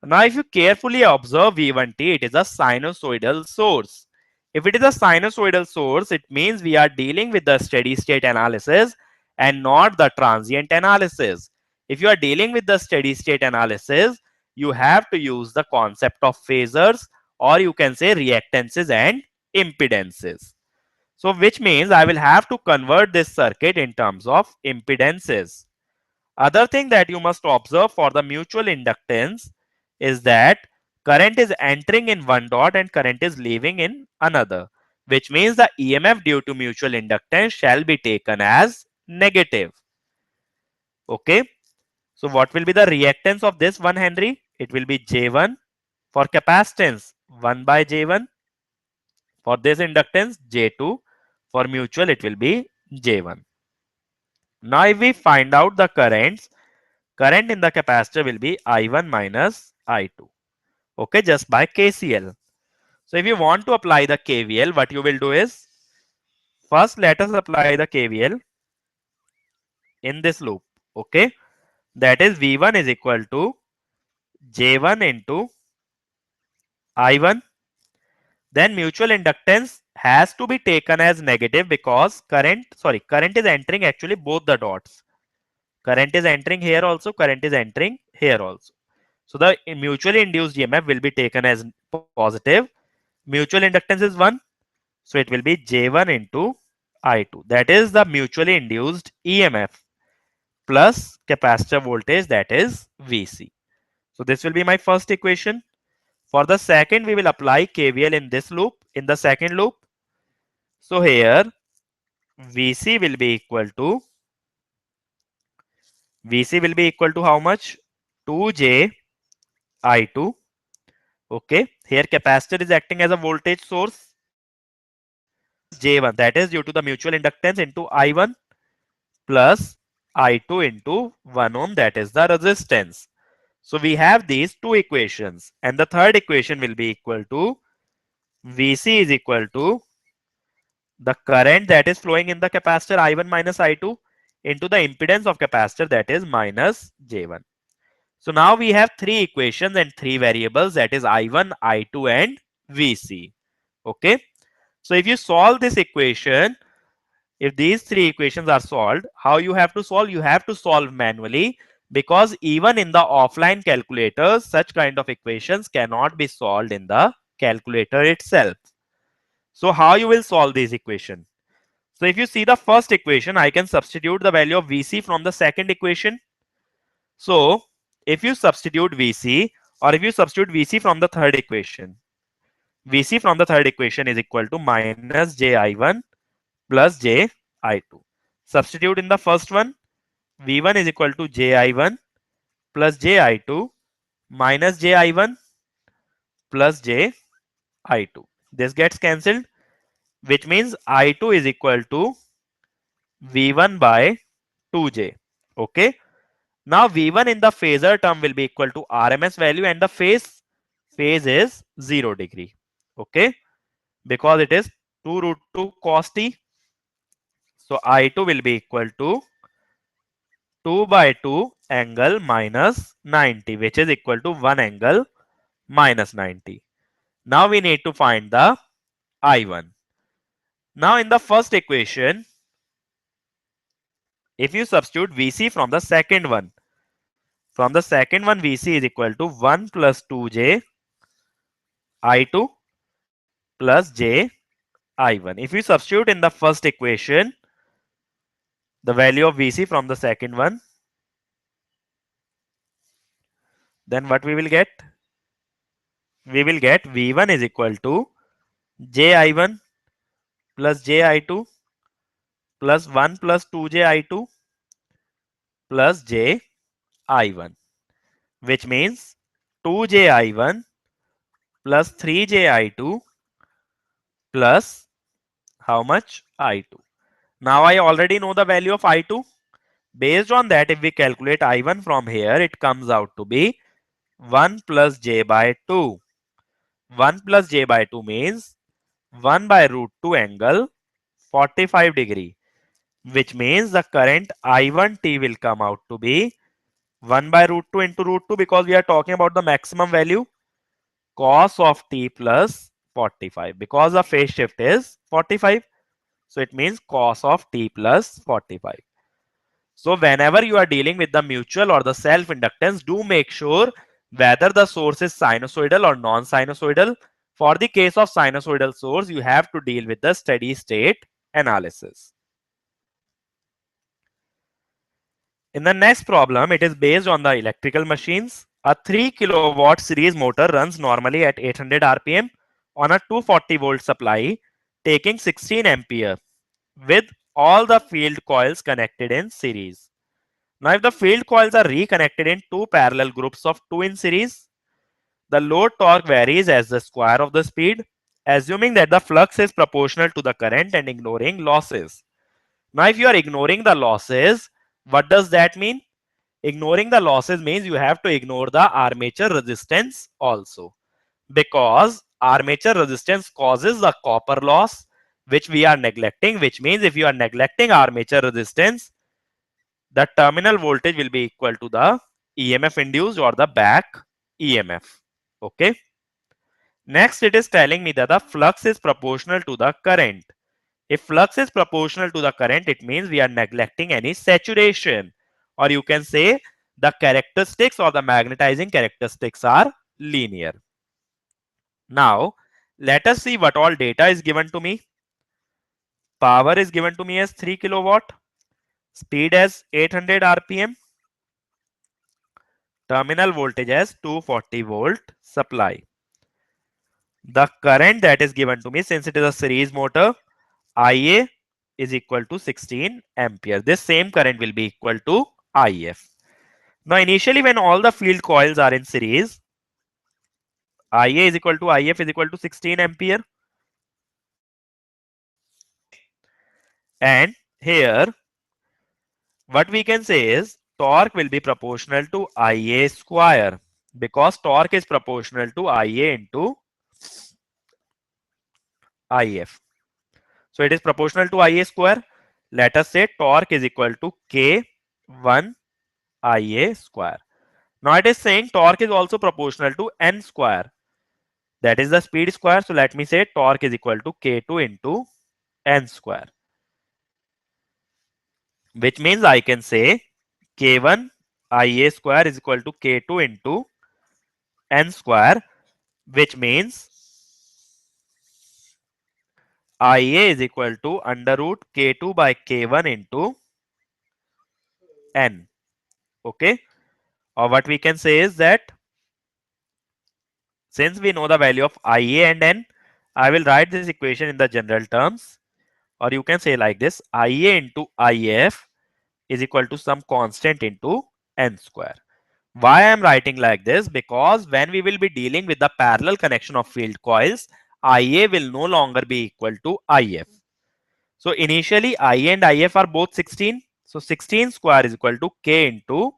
Now if you carefully observe V1t, it is a sinusoidal source. If it is a sinusoidal source, it means we are dealing with the steady state analysis and not the transient analysis. If you are dealing with the steady state analysis, you have to use the concept of phasors, or you can say reactances and impedances. So which means I will have to convert this circuit in terms of impedances. Other thing that you must observe for the mutual inductance is that current is entering in one dot and current is leaving in another, which means the EMF due to mutual inductance shall be taken as negative. Okay. So what will be the reactance of this 1 Henry? It will be J1. For capacitance, 1 by J1. For this inductance, J2. For mutual, it will be J1. Now if we find out the currents, current in the capacitor will be I1 minus I2. Okay, just by KCL. So if you want to apply the KVL, what you will do is, first let us apply the KVL in this loop. Okay, that is V1 is equal to J1 into I1. Then mutual inductance has to be taken as negative because current is entering actually both the dots. Current is entering here also, current is entering here also. So the mutually induced EMF will be taken as positive. Mutual inductance is 1. So it will be J1 into I2. That is the mutually induced EMF plus capacitor voltage, that is Vc. So this will be my first equation. For the second, we will apply KVL in this loop, in the second loop. So here Vc will be equal to how much? 2J I2. Okay. Here capacitor is acting as a voltage source plus J1, that is due to the mutual inductance, into I1 plus I2 into 1 ohm, that is the resistance. So we have these two equations, and the third equation will be equal to Vc is equal to the current that is flowing in the capacitor I1 minus I2 into the impedance of capacitor, that is minus J1. So now we have three equations and three variables, that is I1, I2 and Vc. Okay. So if you solve this equation, if these three equations are solved, how you have to solve? You have to solve manually, because even in the offline calculators, such kind of equations cannot be solved in the calculator itself. So how you will solve this equation? So if you see the first equation, I can substitute the value of Vc from the second equation. So if you substitute Vc, or if you substitute Vc from the third equation, Vc from the third equation is equal to minus Ji1 plus Ji2. Substitute in the first one, V1 is equal to Ji1 plus Ji2 minus Ji1 plus Ji2. This gets cancelled, which means I2 is equal to V1 by 2J. Okay. Now V1 in the phasor term will be equal to RMS value, and the phase is 0 degree. Okay, because it is 2 root 2 cos t. So I2 will be equal to 2 by 2 angle minus 90, which is equal to 1 angle minus 90. Now we need to find the I1. Now in the first equation, if you substitute Vc from the second one, Vc is equal to 1 plus 2j I2 plus j I1. If you substitute in the first equation the value of Vc from the second one, then what we will get? We will get V1 is equal to j I1 plus j I2 plus 1 plus 2j I2 plus j I1, which means 2j I1 plus 3j I2 plus how much? I2. Now I already know the value of I2. Based on that, if we calculate I1 from here, it comes out to be 1 plus j by 2. 1 plus j by 2 means 1 by root 2 angle 45 degree, which means the current I1t will come out to be 1 by root 2 into root 2, because we are talking about the maximum value, cos of t plus 45, because the phase shift is 45. So it means cos of t plus 45. So whenever you are dealing with the mutual or the self inductance, do make sure whether the source is sinusoidal or non-sinusoidal. For the case of sinusoidal source, you have to deal with the steady state analysis. In the next problem, it is based on the electrical machines. A 3 kilowatt series motor runs normally at 800 rpm on a 240 volt supply taking 16 ampere with all the field coils connected in series. Now if the field coils are reconnected in two parallel groups of 2 in series, the load torque varies as the square of the speed, assuming that the flux is proportional to the current and ignoring losses. Now if you are ignoring the losses, what does that mean? Ignoring the losses means you have to ignore the armature resistance also, because armature resistance causes the copper loss, which we are neglecting, which means if you are neglecting armature resistance, the terminal voltage will be equal to the EMF induced or the back EMF. Okay. Next, it is telling me that the flux is proportional to the current. If flux is proportional to the current, it means we are neglecting any saturation, or you can say the characteristics or the magnetizing characteristics are linear. Now, let us see what all data is given to me. Power is given to me as 3 kilowatt, speed as 800 rpm, terminal voltage as 240 volt supply. The current that is given to me, since it is a series motor, IA is equal to 16 ampere. This same current will be equal to IF. Now initially when all the field coils are in series, IA is equal to IF is equal to 16 ampere. And here what we can say is torque will be proportional to IA square, because torque is proportional to IA into IF. So it is proportional to IA square. Let us say torque is equal to K1 IA square. Now it is saying torque is also proportional to N square. That is the speed square. So let me say torque is equal to K2 into N square. Which means I can say K1 IA square is equal to K2 into N square. Which means IA is equal to under root K2 by K1 into N. Okay. Or what we can say is that since we know the value of IA and N, I will write this equation in the general terms. Or you can say like this, IA into IF is equal to some constant into N square. Why I am writing like this? Because when we will be dealing with the parallel connection of field coils, IA will no longer be equal to IF. So initially IA and IF are both 16. So 16 square is equal to K into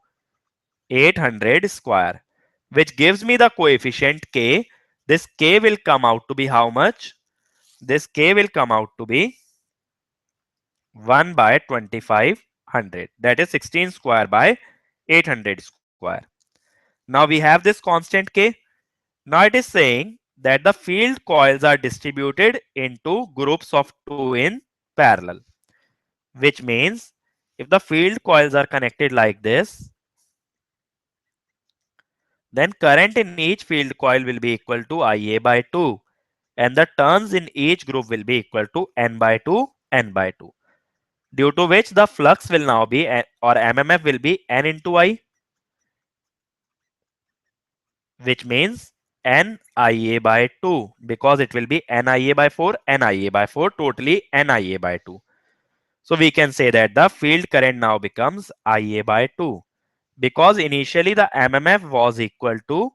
800 square, which gives me the coefficient k. This k will come out to be how much? This k will come out to be 1 by 2500. That is 16 square by 800 square. Now we have this constant k. Now it is saying that the field coils are distributed into groups of 2 in parallel, which means if the field coils are connected like this, then current in each field coil will be equal to Ia by 2, and the turns in each group will be equal to n by 2, n by 2, due to which the flux will now be or MMF will be n into I, which means NIA by 2, because it will be NIA by 4, NIA by 4, totally NIA by 2. So we can say that the field current now becomes Ia by 2, because initially the MMF was equal to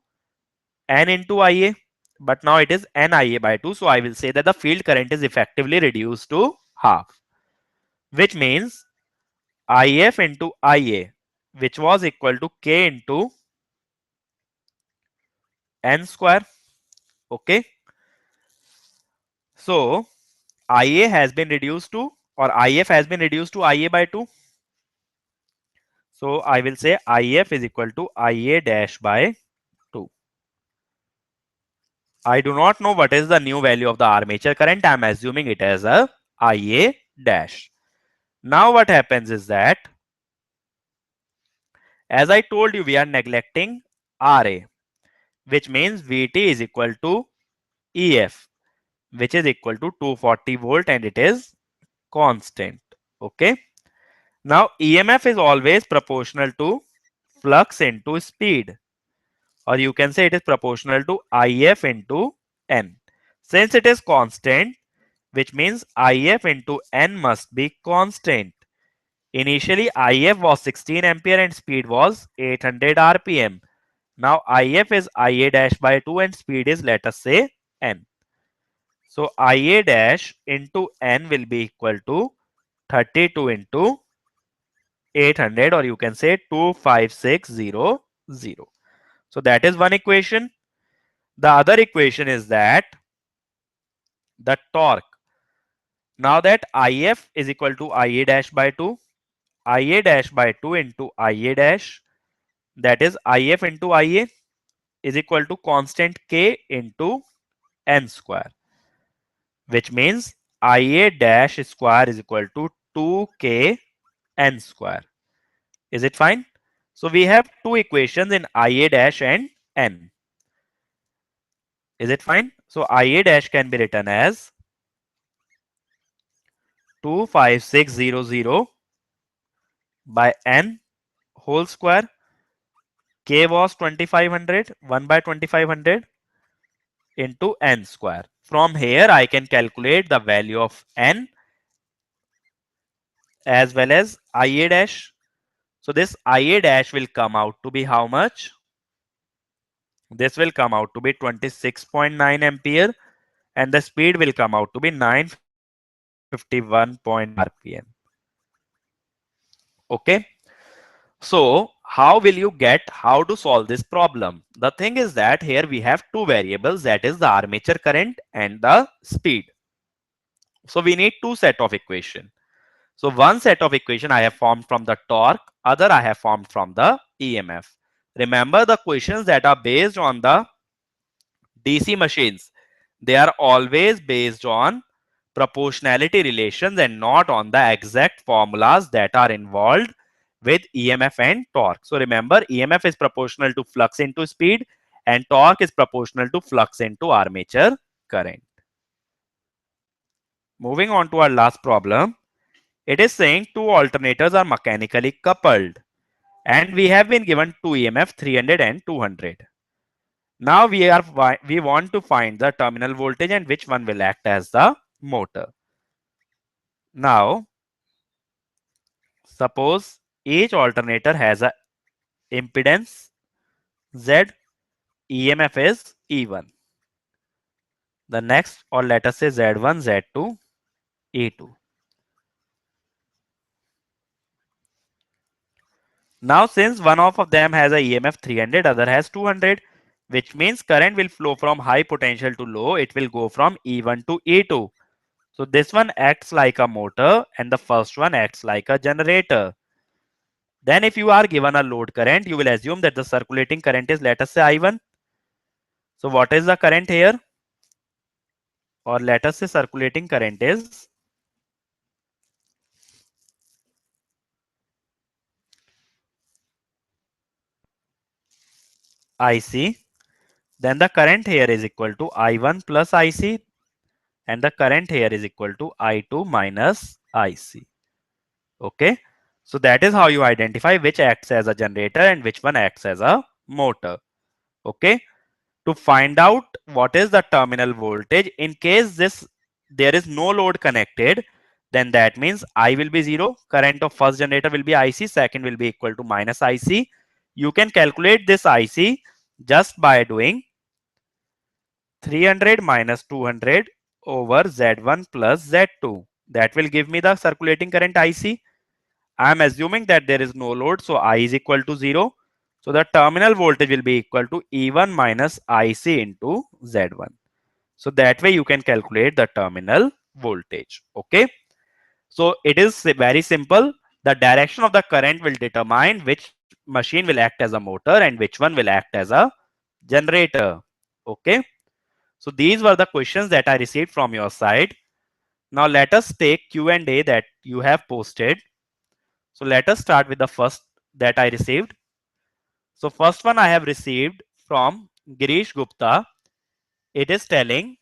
N into Ia, but now it is NIA by 2. So I will say that the field current is effectively reduced to half, which means IF into Ia, which was equal to K into N square. Okay. So Ia has been reduced to, or IF has been reduced to Ia by 2. So I will say IF is equal to Ia dash by 2. I do not know what is the new value of the armature current. I am assuming it as a Ia dash. Now what happens is that, as I told you, we are neglecting Ra, which means Vt is equal to EF, which is equal to 240 volt, and it is constant. Okay. Now EMF is always proportional to flux into speed, or you can say it is proportional to IF into N. Since it is constant, which means IF into N must be constant. Initially IF was 16 ampere and speed was 800 rpm. Now IF is Ia dash by 2 and speed is, let us say, N. So Ia dash into N will be equal to 32 into 800, or you can say 25600. So that is one equation. The other equation is that the torque. Now that IF is equal to Ia dash by 2, Ia dash by 2 into Ia dash, that is IF into Ia, is equal to constant K into N square, which means Ia dash square is equal to 2K N square. Is it fine? So we have two equations in Ia dash and N. Is it fine? So Ia dash can be written as 25600 by N whole square. K was 2500, 1 by 2500 into N square. From here I can calculate the value of N as well as Ia dash. So this Ia dash will come out to be how much? This will come out to be 26.9 ampere, and the speed will come out to be 951.9 rpm. Okay. So how will you get how to solve this problem? The thing is that here we have two variables, that is the armature current and the speed. So we need two set of equation. So one set of equation I have formed from the torque, other I have formed from the EMF. Remember, the questions that are based on the DC machines, they are always based on proportionality relations and not on the exact formulas that are involved with EMF and torque. So remember, EMF is proportional to flux into speed and torque is proportional to flux into armature current. Moving on to our last problem. It is saying two alternators are mechanically coupled and we have been given two EMF 300 and 200. Now we want to find the terminal voltage and which one will act as the motor. Now suppose each alternator has a impedance Z, EMF is E1. The next, or let us say Z1, Z2, E2. Now since one of them has a EMF 300, other has 200, which means current will flow from high potential to low. It will go from E1 to E2. So this one acts like a motor and the first one acts like a generator. Then if you are given a load current, you will assume that the circulating current is, let us say, I1. So what is the current here? Or let us say circulating current is IC. Then the current here is equal to I1 plus IC, and the current here is equal to I2 minus IC. Okay. So that is how you identify which acts as a generator and which one acts as a motor. Okay. To find out what is the terminal voltage, in case there is no load connected, then that means I will be 0. Current of first generator will be IC, second will be equal to minus IC. You can calculate this IC just by doing 300 minus 200 over Z1 plus Z2. That will give me the circulating current IC. I am assuming that there is no load, so I is equal to 0. So the terminal voltage will be equal to E1 minus IC into Z1. So that way you can calculate the terminal voltage. Okay. So it is very simple. The direction of the current will determine which machine will act as a motor and which one will act as a generator. Okay. So these were the questions that I received from your side. Now let us take Q&A that you have posted. So let us start with the first that I received. So first one I have received from Girish Gupta. It is telling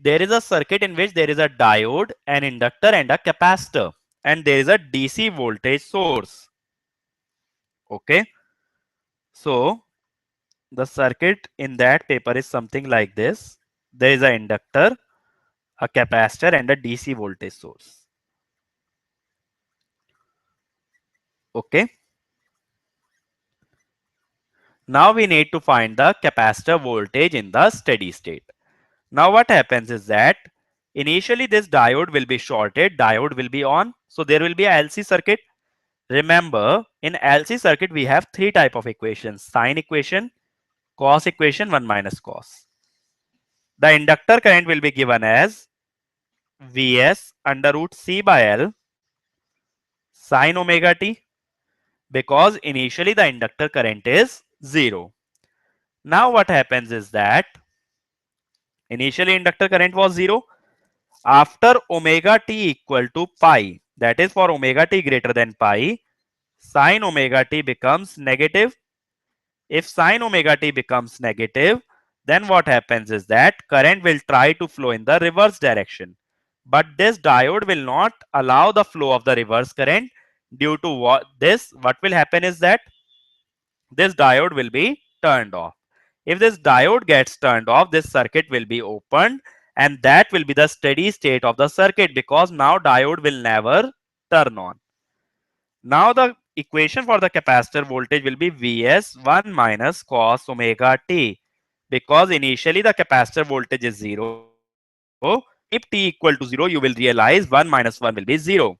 there is a circuit in which there is a diode, an inductor and a capacitor, and there is a DC voltage source. Okay. So the circuit in that paper is something like this. There is an inductor, a capacitor and a DC voltage source. Okay. Now we need to find the capacitor voltage in the steady state. Now what happens is that initially this diode will be shorted, diode will be on. So there will be a LC circuit. Remember, in LC circuit we have three type of equations: sine equation, cos equation, 1 minus cos. The inductor current will be given as Vs under root C by L sine omega t, because initially the inductor current is 0. Now what happens is that initially inductor current was 0. After omega t equal to pi, that is for omega t greater than pi, sine omega t becomes negative. If sine omega t becomes negative, then what happens is that current will try to flow in the reverse direction. But this diode will not allow the flow of the reverse current. Due to what will happen is that this diode will be turned off. If this diode gets turned off, this circuit will be opened, and that will be the steady state of the circuit, because now diode will never turn on. Now the equation for the capacitor voltage will be Vs 1 minus cos omega t, because initially the capacitor voltage is 0. If t equal to 0, you will realize 1 minus 1 will be 0.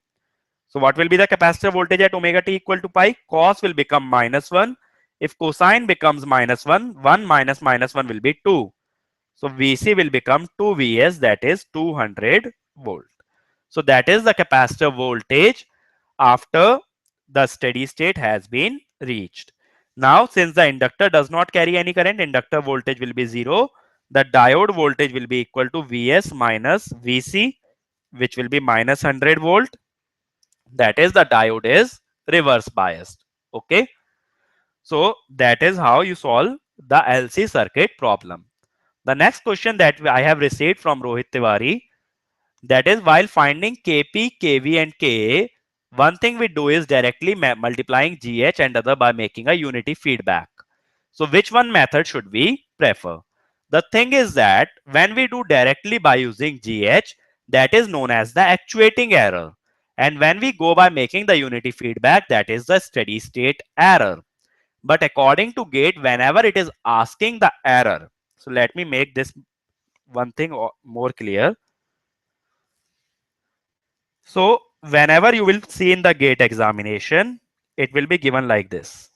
So what will be the capacitor voltage at omega t equal to pi? Cos will become minus 1. If cosine becomes minus 1, 1 minus minus 1 will be 2. So Vc will become 2 Vs, that is 200 volt. So that is the capacitor voltage after the steady state has been reached. Now since the inductor does not carry any current, inductor voltage will be 0. The diode voltage will be equal to Vs minus Vc, which will be minus 100 volt. That is, the diode is reverse biased. Okay. So that is how you solve the LC circuit problem. The next question that I have received from Rohit Tiwari, that is, while finding Kp, Kv and Ka, one thing we do is directly multiplying GH and other by making a unity feedback. So which one method should we prefer? The thing is that when we do directly by using GH, that is known as the actuating error. And when we go by making the unity feedback, that is the steady state error. But according to gate, whenever it is asking the error, so let me make this one thing more clear. So whenever you will see in the gate examination, it will be given like this.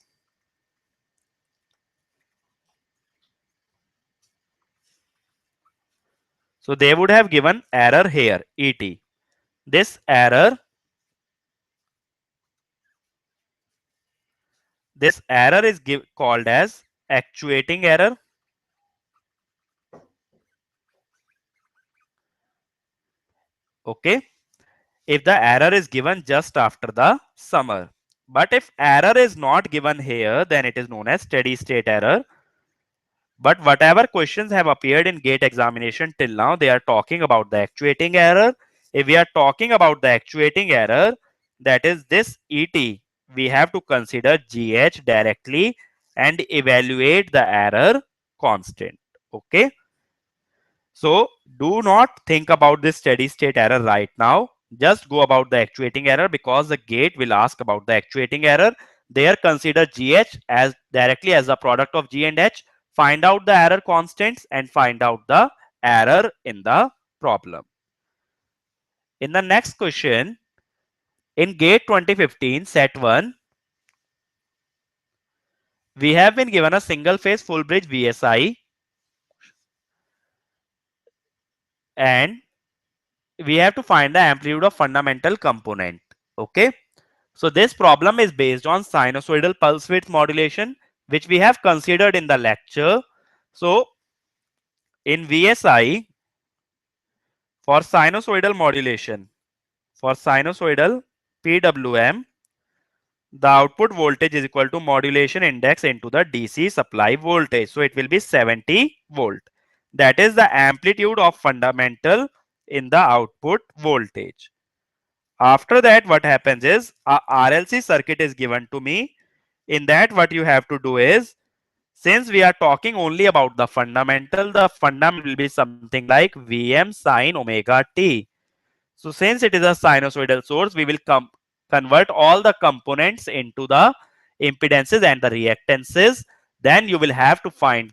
So they would have given error here, ET. This error is called as actuating error. Okay. If the error is given just after the summer. But if error is not given here, then it is known as steady state error. But whatever questions have appeared in gate examination till now, they are talking about the actuating error. If we are talking about the actuating error, that is this ET, we have to consider GH directly and evaluate the error constant. Okay. So do not think about this steady state error right now. Just go about the actuating error because the gate will ask about the actuating error. There consider GH as directly as the product of G and H. Find out the error constants and find out the error in the problem. In the next question, in gate 2015 set 1, we have been given a single phase full bridge VSI and we have to find the amplitude of fundamental component. Okay. So this problem is based on sinusoidal pulse width modulation, which we have considered in the lecture. So in VSI, for sinusoidal modulation, for sinusoidal PWM, the output voltage is equal to modulation index into the DC supply voltage. So it will be 70 volt. That is the amplitude of fundamental in the output voltage. After that, what happens is a RLC circuit is given to me. In that, what you have to do is, since we are talking only about the fundamental will be something like Vm sine omega t. So since it is a sinusoidal source, we will convert all the components into the impedances and the reactances. Then you will have to find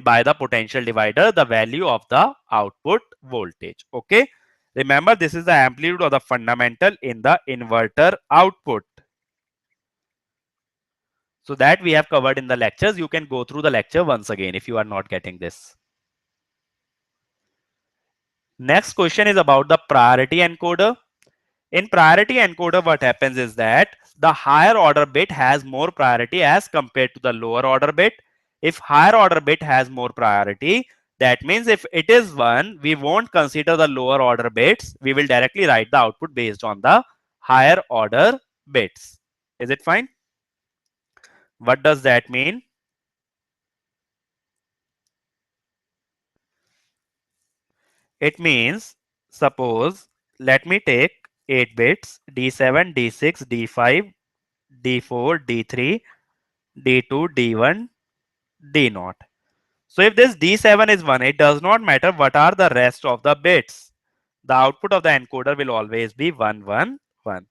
by the potential divider the value of the output voltage. Okay. Remember, this is the amplitude of the fundamental in the inverter output. So that we have covered in the lectures. You can go through the lecture once again if you are not getting this. Next question is about the priority encoder. In priority encoder, what happens is that the higher order bit has more priority as compared to the lower order bit. If higher order bit has more priority, that means if it is 1, we won't consider the lower order bits. We will directly write the output based on the higher order bits. Is it fine? What does that mean? It means, suppose, let me take 8 bits, D7, D6, D5, D4, D3, D2, D1, D0. So if this D7 is 1, it does not matter what are the rest of the bits. The output of the encoder will always be 1, 1, 1.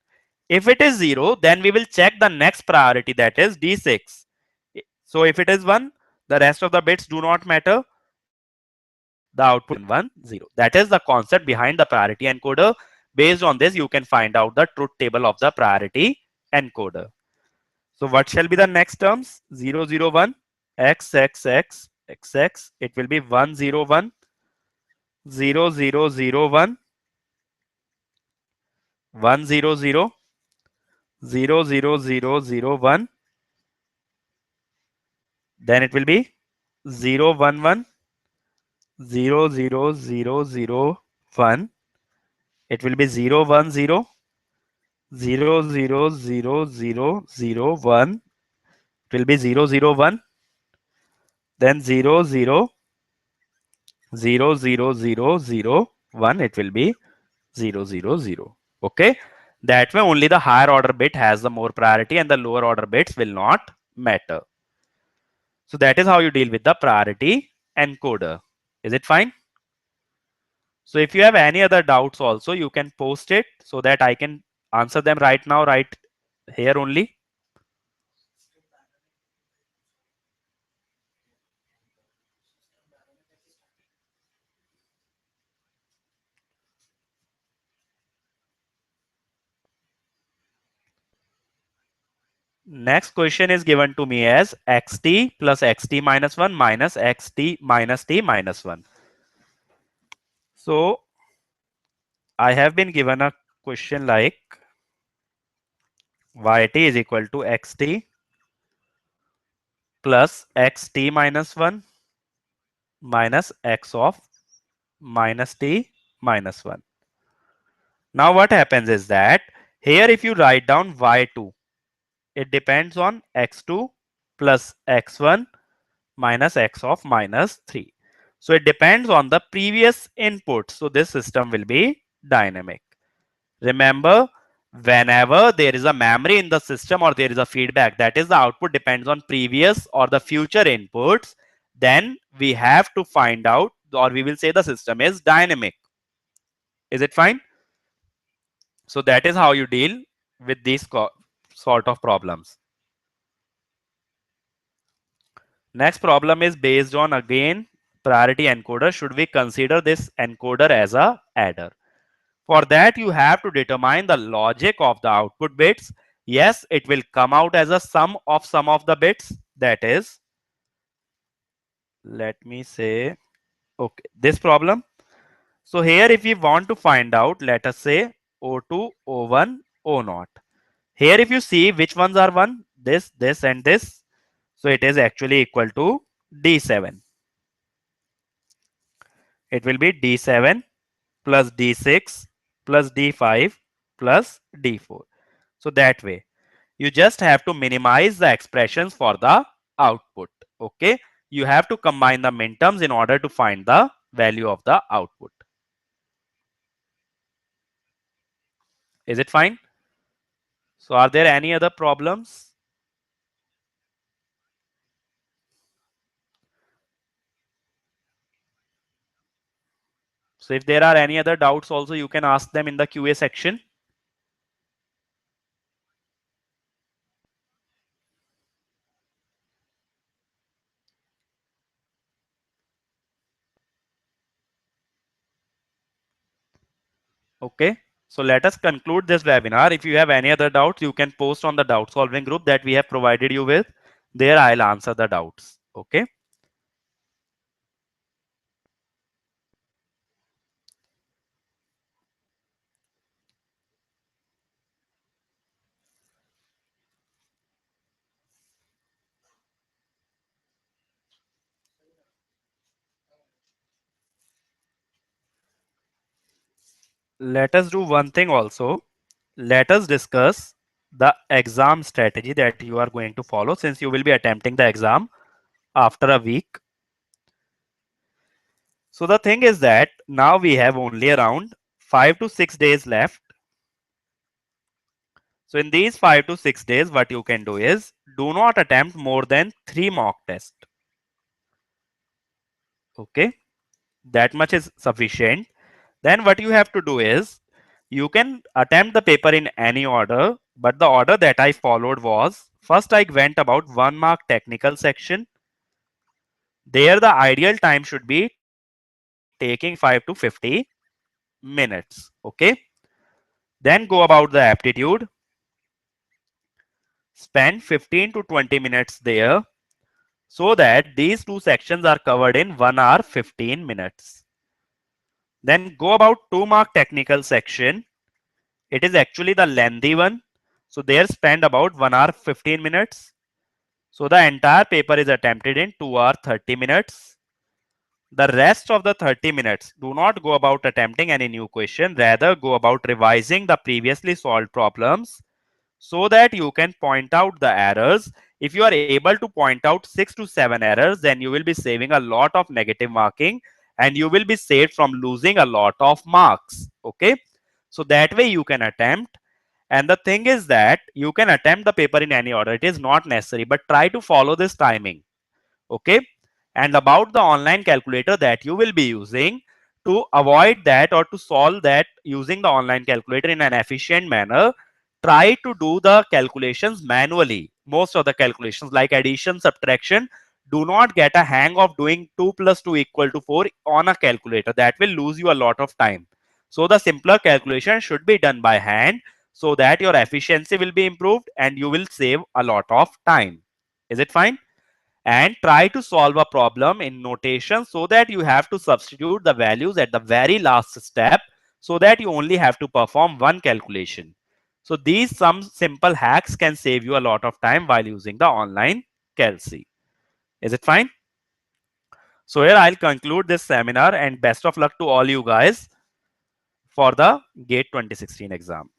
If it is 0, then we will check the next priority, that is D6. So if it is 1, the rest of the bits do not matter. The output 1, 0. That is the concept behind the priority encoder. Based on this, you can find out the truth table of the priority encoder. So what shall be the next terms? 0, 0, 1, x, x, x, x, x. It will be 1, 0, 1, 0, 0, 0, 1, 1, 0, 0, 0, 0, 0, 0, 1. Then it will be 0, 1, 1, 0, 0, 0, 0, 1. It will be 0, 1, 0, 0, 0, 0, 0, 0, 1. It will be 0, 0, 1. Then 0, 0, 0, 0, 0, 0, 1. It will be 0, 0, 0. Okay. That way only the higher order bit has the more priority and the lower order bits will not matter. So that is how you deal with the priority encoder. Is it fine? So if you have any other doubts also, you can post it so that I can answer them right now, right here only. Next question is given to me as xt plus xt minus 1 minus xt minus t minus 1. So I have been given a question like yt is equal to xt plus xt minus 1 minus x of minus t minus 1. Now what happens is that here if you write down y2, it depends on x2 plus x1 minus x of minus 3. So it depends on the previous input. So this system will be dynamic. Remember, whenever there is a memory in the system or there is a feedback, that is the output depends on previous or the future inputs, then we have to find out, or we will say the system is dynamic. Is it fine? So that is how you deal with these sort of problems. Next problem is based on again priority encoder. Should we consider this encoder as a adder? For that you have to determine the logic of the output bits. Yes, it will come out as a sum of some of the bits. That is, let me say, okay, this problem. So here if we want to find out, let us say O2, O1, O0. Here if you see which ones are 1, this and this. So it is actually equal to D7. It will be D7 plus D6 plus D5 plus D4. So that way you just have to minimize the expressions for the output. Okay, you have to combine the minterms in order to find the value of the output. Is it fine? So are there any other problems? So if there are any other doubts also, you can ask them in the QA section. Okay, so let us conclude this webinar. If you have any other doubts, you can post on the doubt solving group that we have provided you with. There I'll answer the doubts. Okay. Let us do one thing also. Let us discuss the exam strategy that you are going to follow since you will be attempting the exam after a week. So the thing is that now we have only around 5 to 6 days left. So in these 5 to 6 days, what you can do is do not attempt more than 3 mock tests. Okay, that much is sufficient. Then what you have to do is you can attempt the paper in any order, but the order that I followed was first I went about 1 mark technical section. There the ideal time should be taking 45 to 50 minutes. Okay. Then go about the aptitude. Spend 15 to 20 minutes there so that these two sections are covered in 1 hour 15 minutes. Then go about 2 mark technical section. It is actually the lengthy one. So there spend about 1 hour 15 minutes. So the entire paper is attempted in 2 hour 30 minutes. The rest of the 30 minutes, do not go about attempting any new question. Rather, go about revising the previously solved problems so that you can point out the errors. If you are able to point out 6 to 7 errors, then you will be saving a lot of negative marking and you will be saved from losing a lot of marks. Okay. So that way you can attempt. And the thing is that you can attempt the paper in any order. It is not necessary, but try to follow this timing. Okay. And about the online calculator that you will be using, to avoid that or to solve that using the online calculator in an efficient manner, try to do the calculations manually. Most of the calculations like addition, subtraction, do not get a hang of doing 2 plus 2 equal to 4 on a calculator. That will lose you a lot of time. So the simpler calculation should be done by hand. so that your efficiency will be improved and you will save a lot of time. Is it fine? And try to solve a problem in notation so that you have to substitute the values at the very last step so that you only have to perform one calculation. So these some simple hacks can save you a lot of time while using the online Calc. Is it fine? So here I'll conclude this seminar and best of luck to all you guys for the GATE 2016 exam.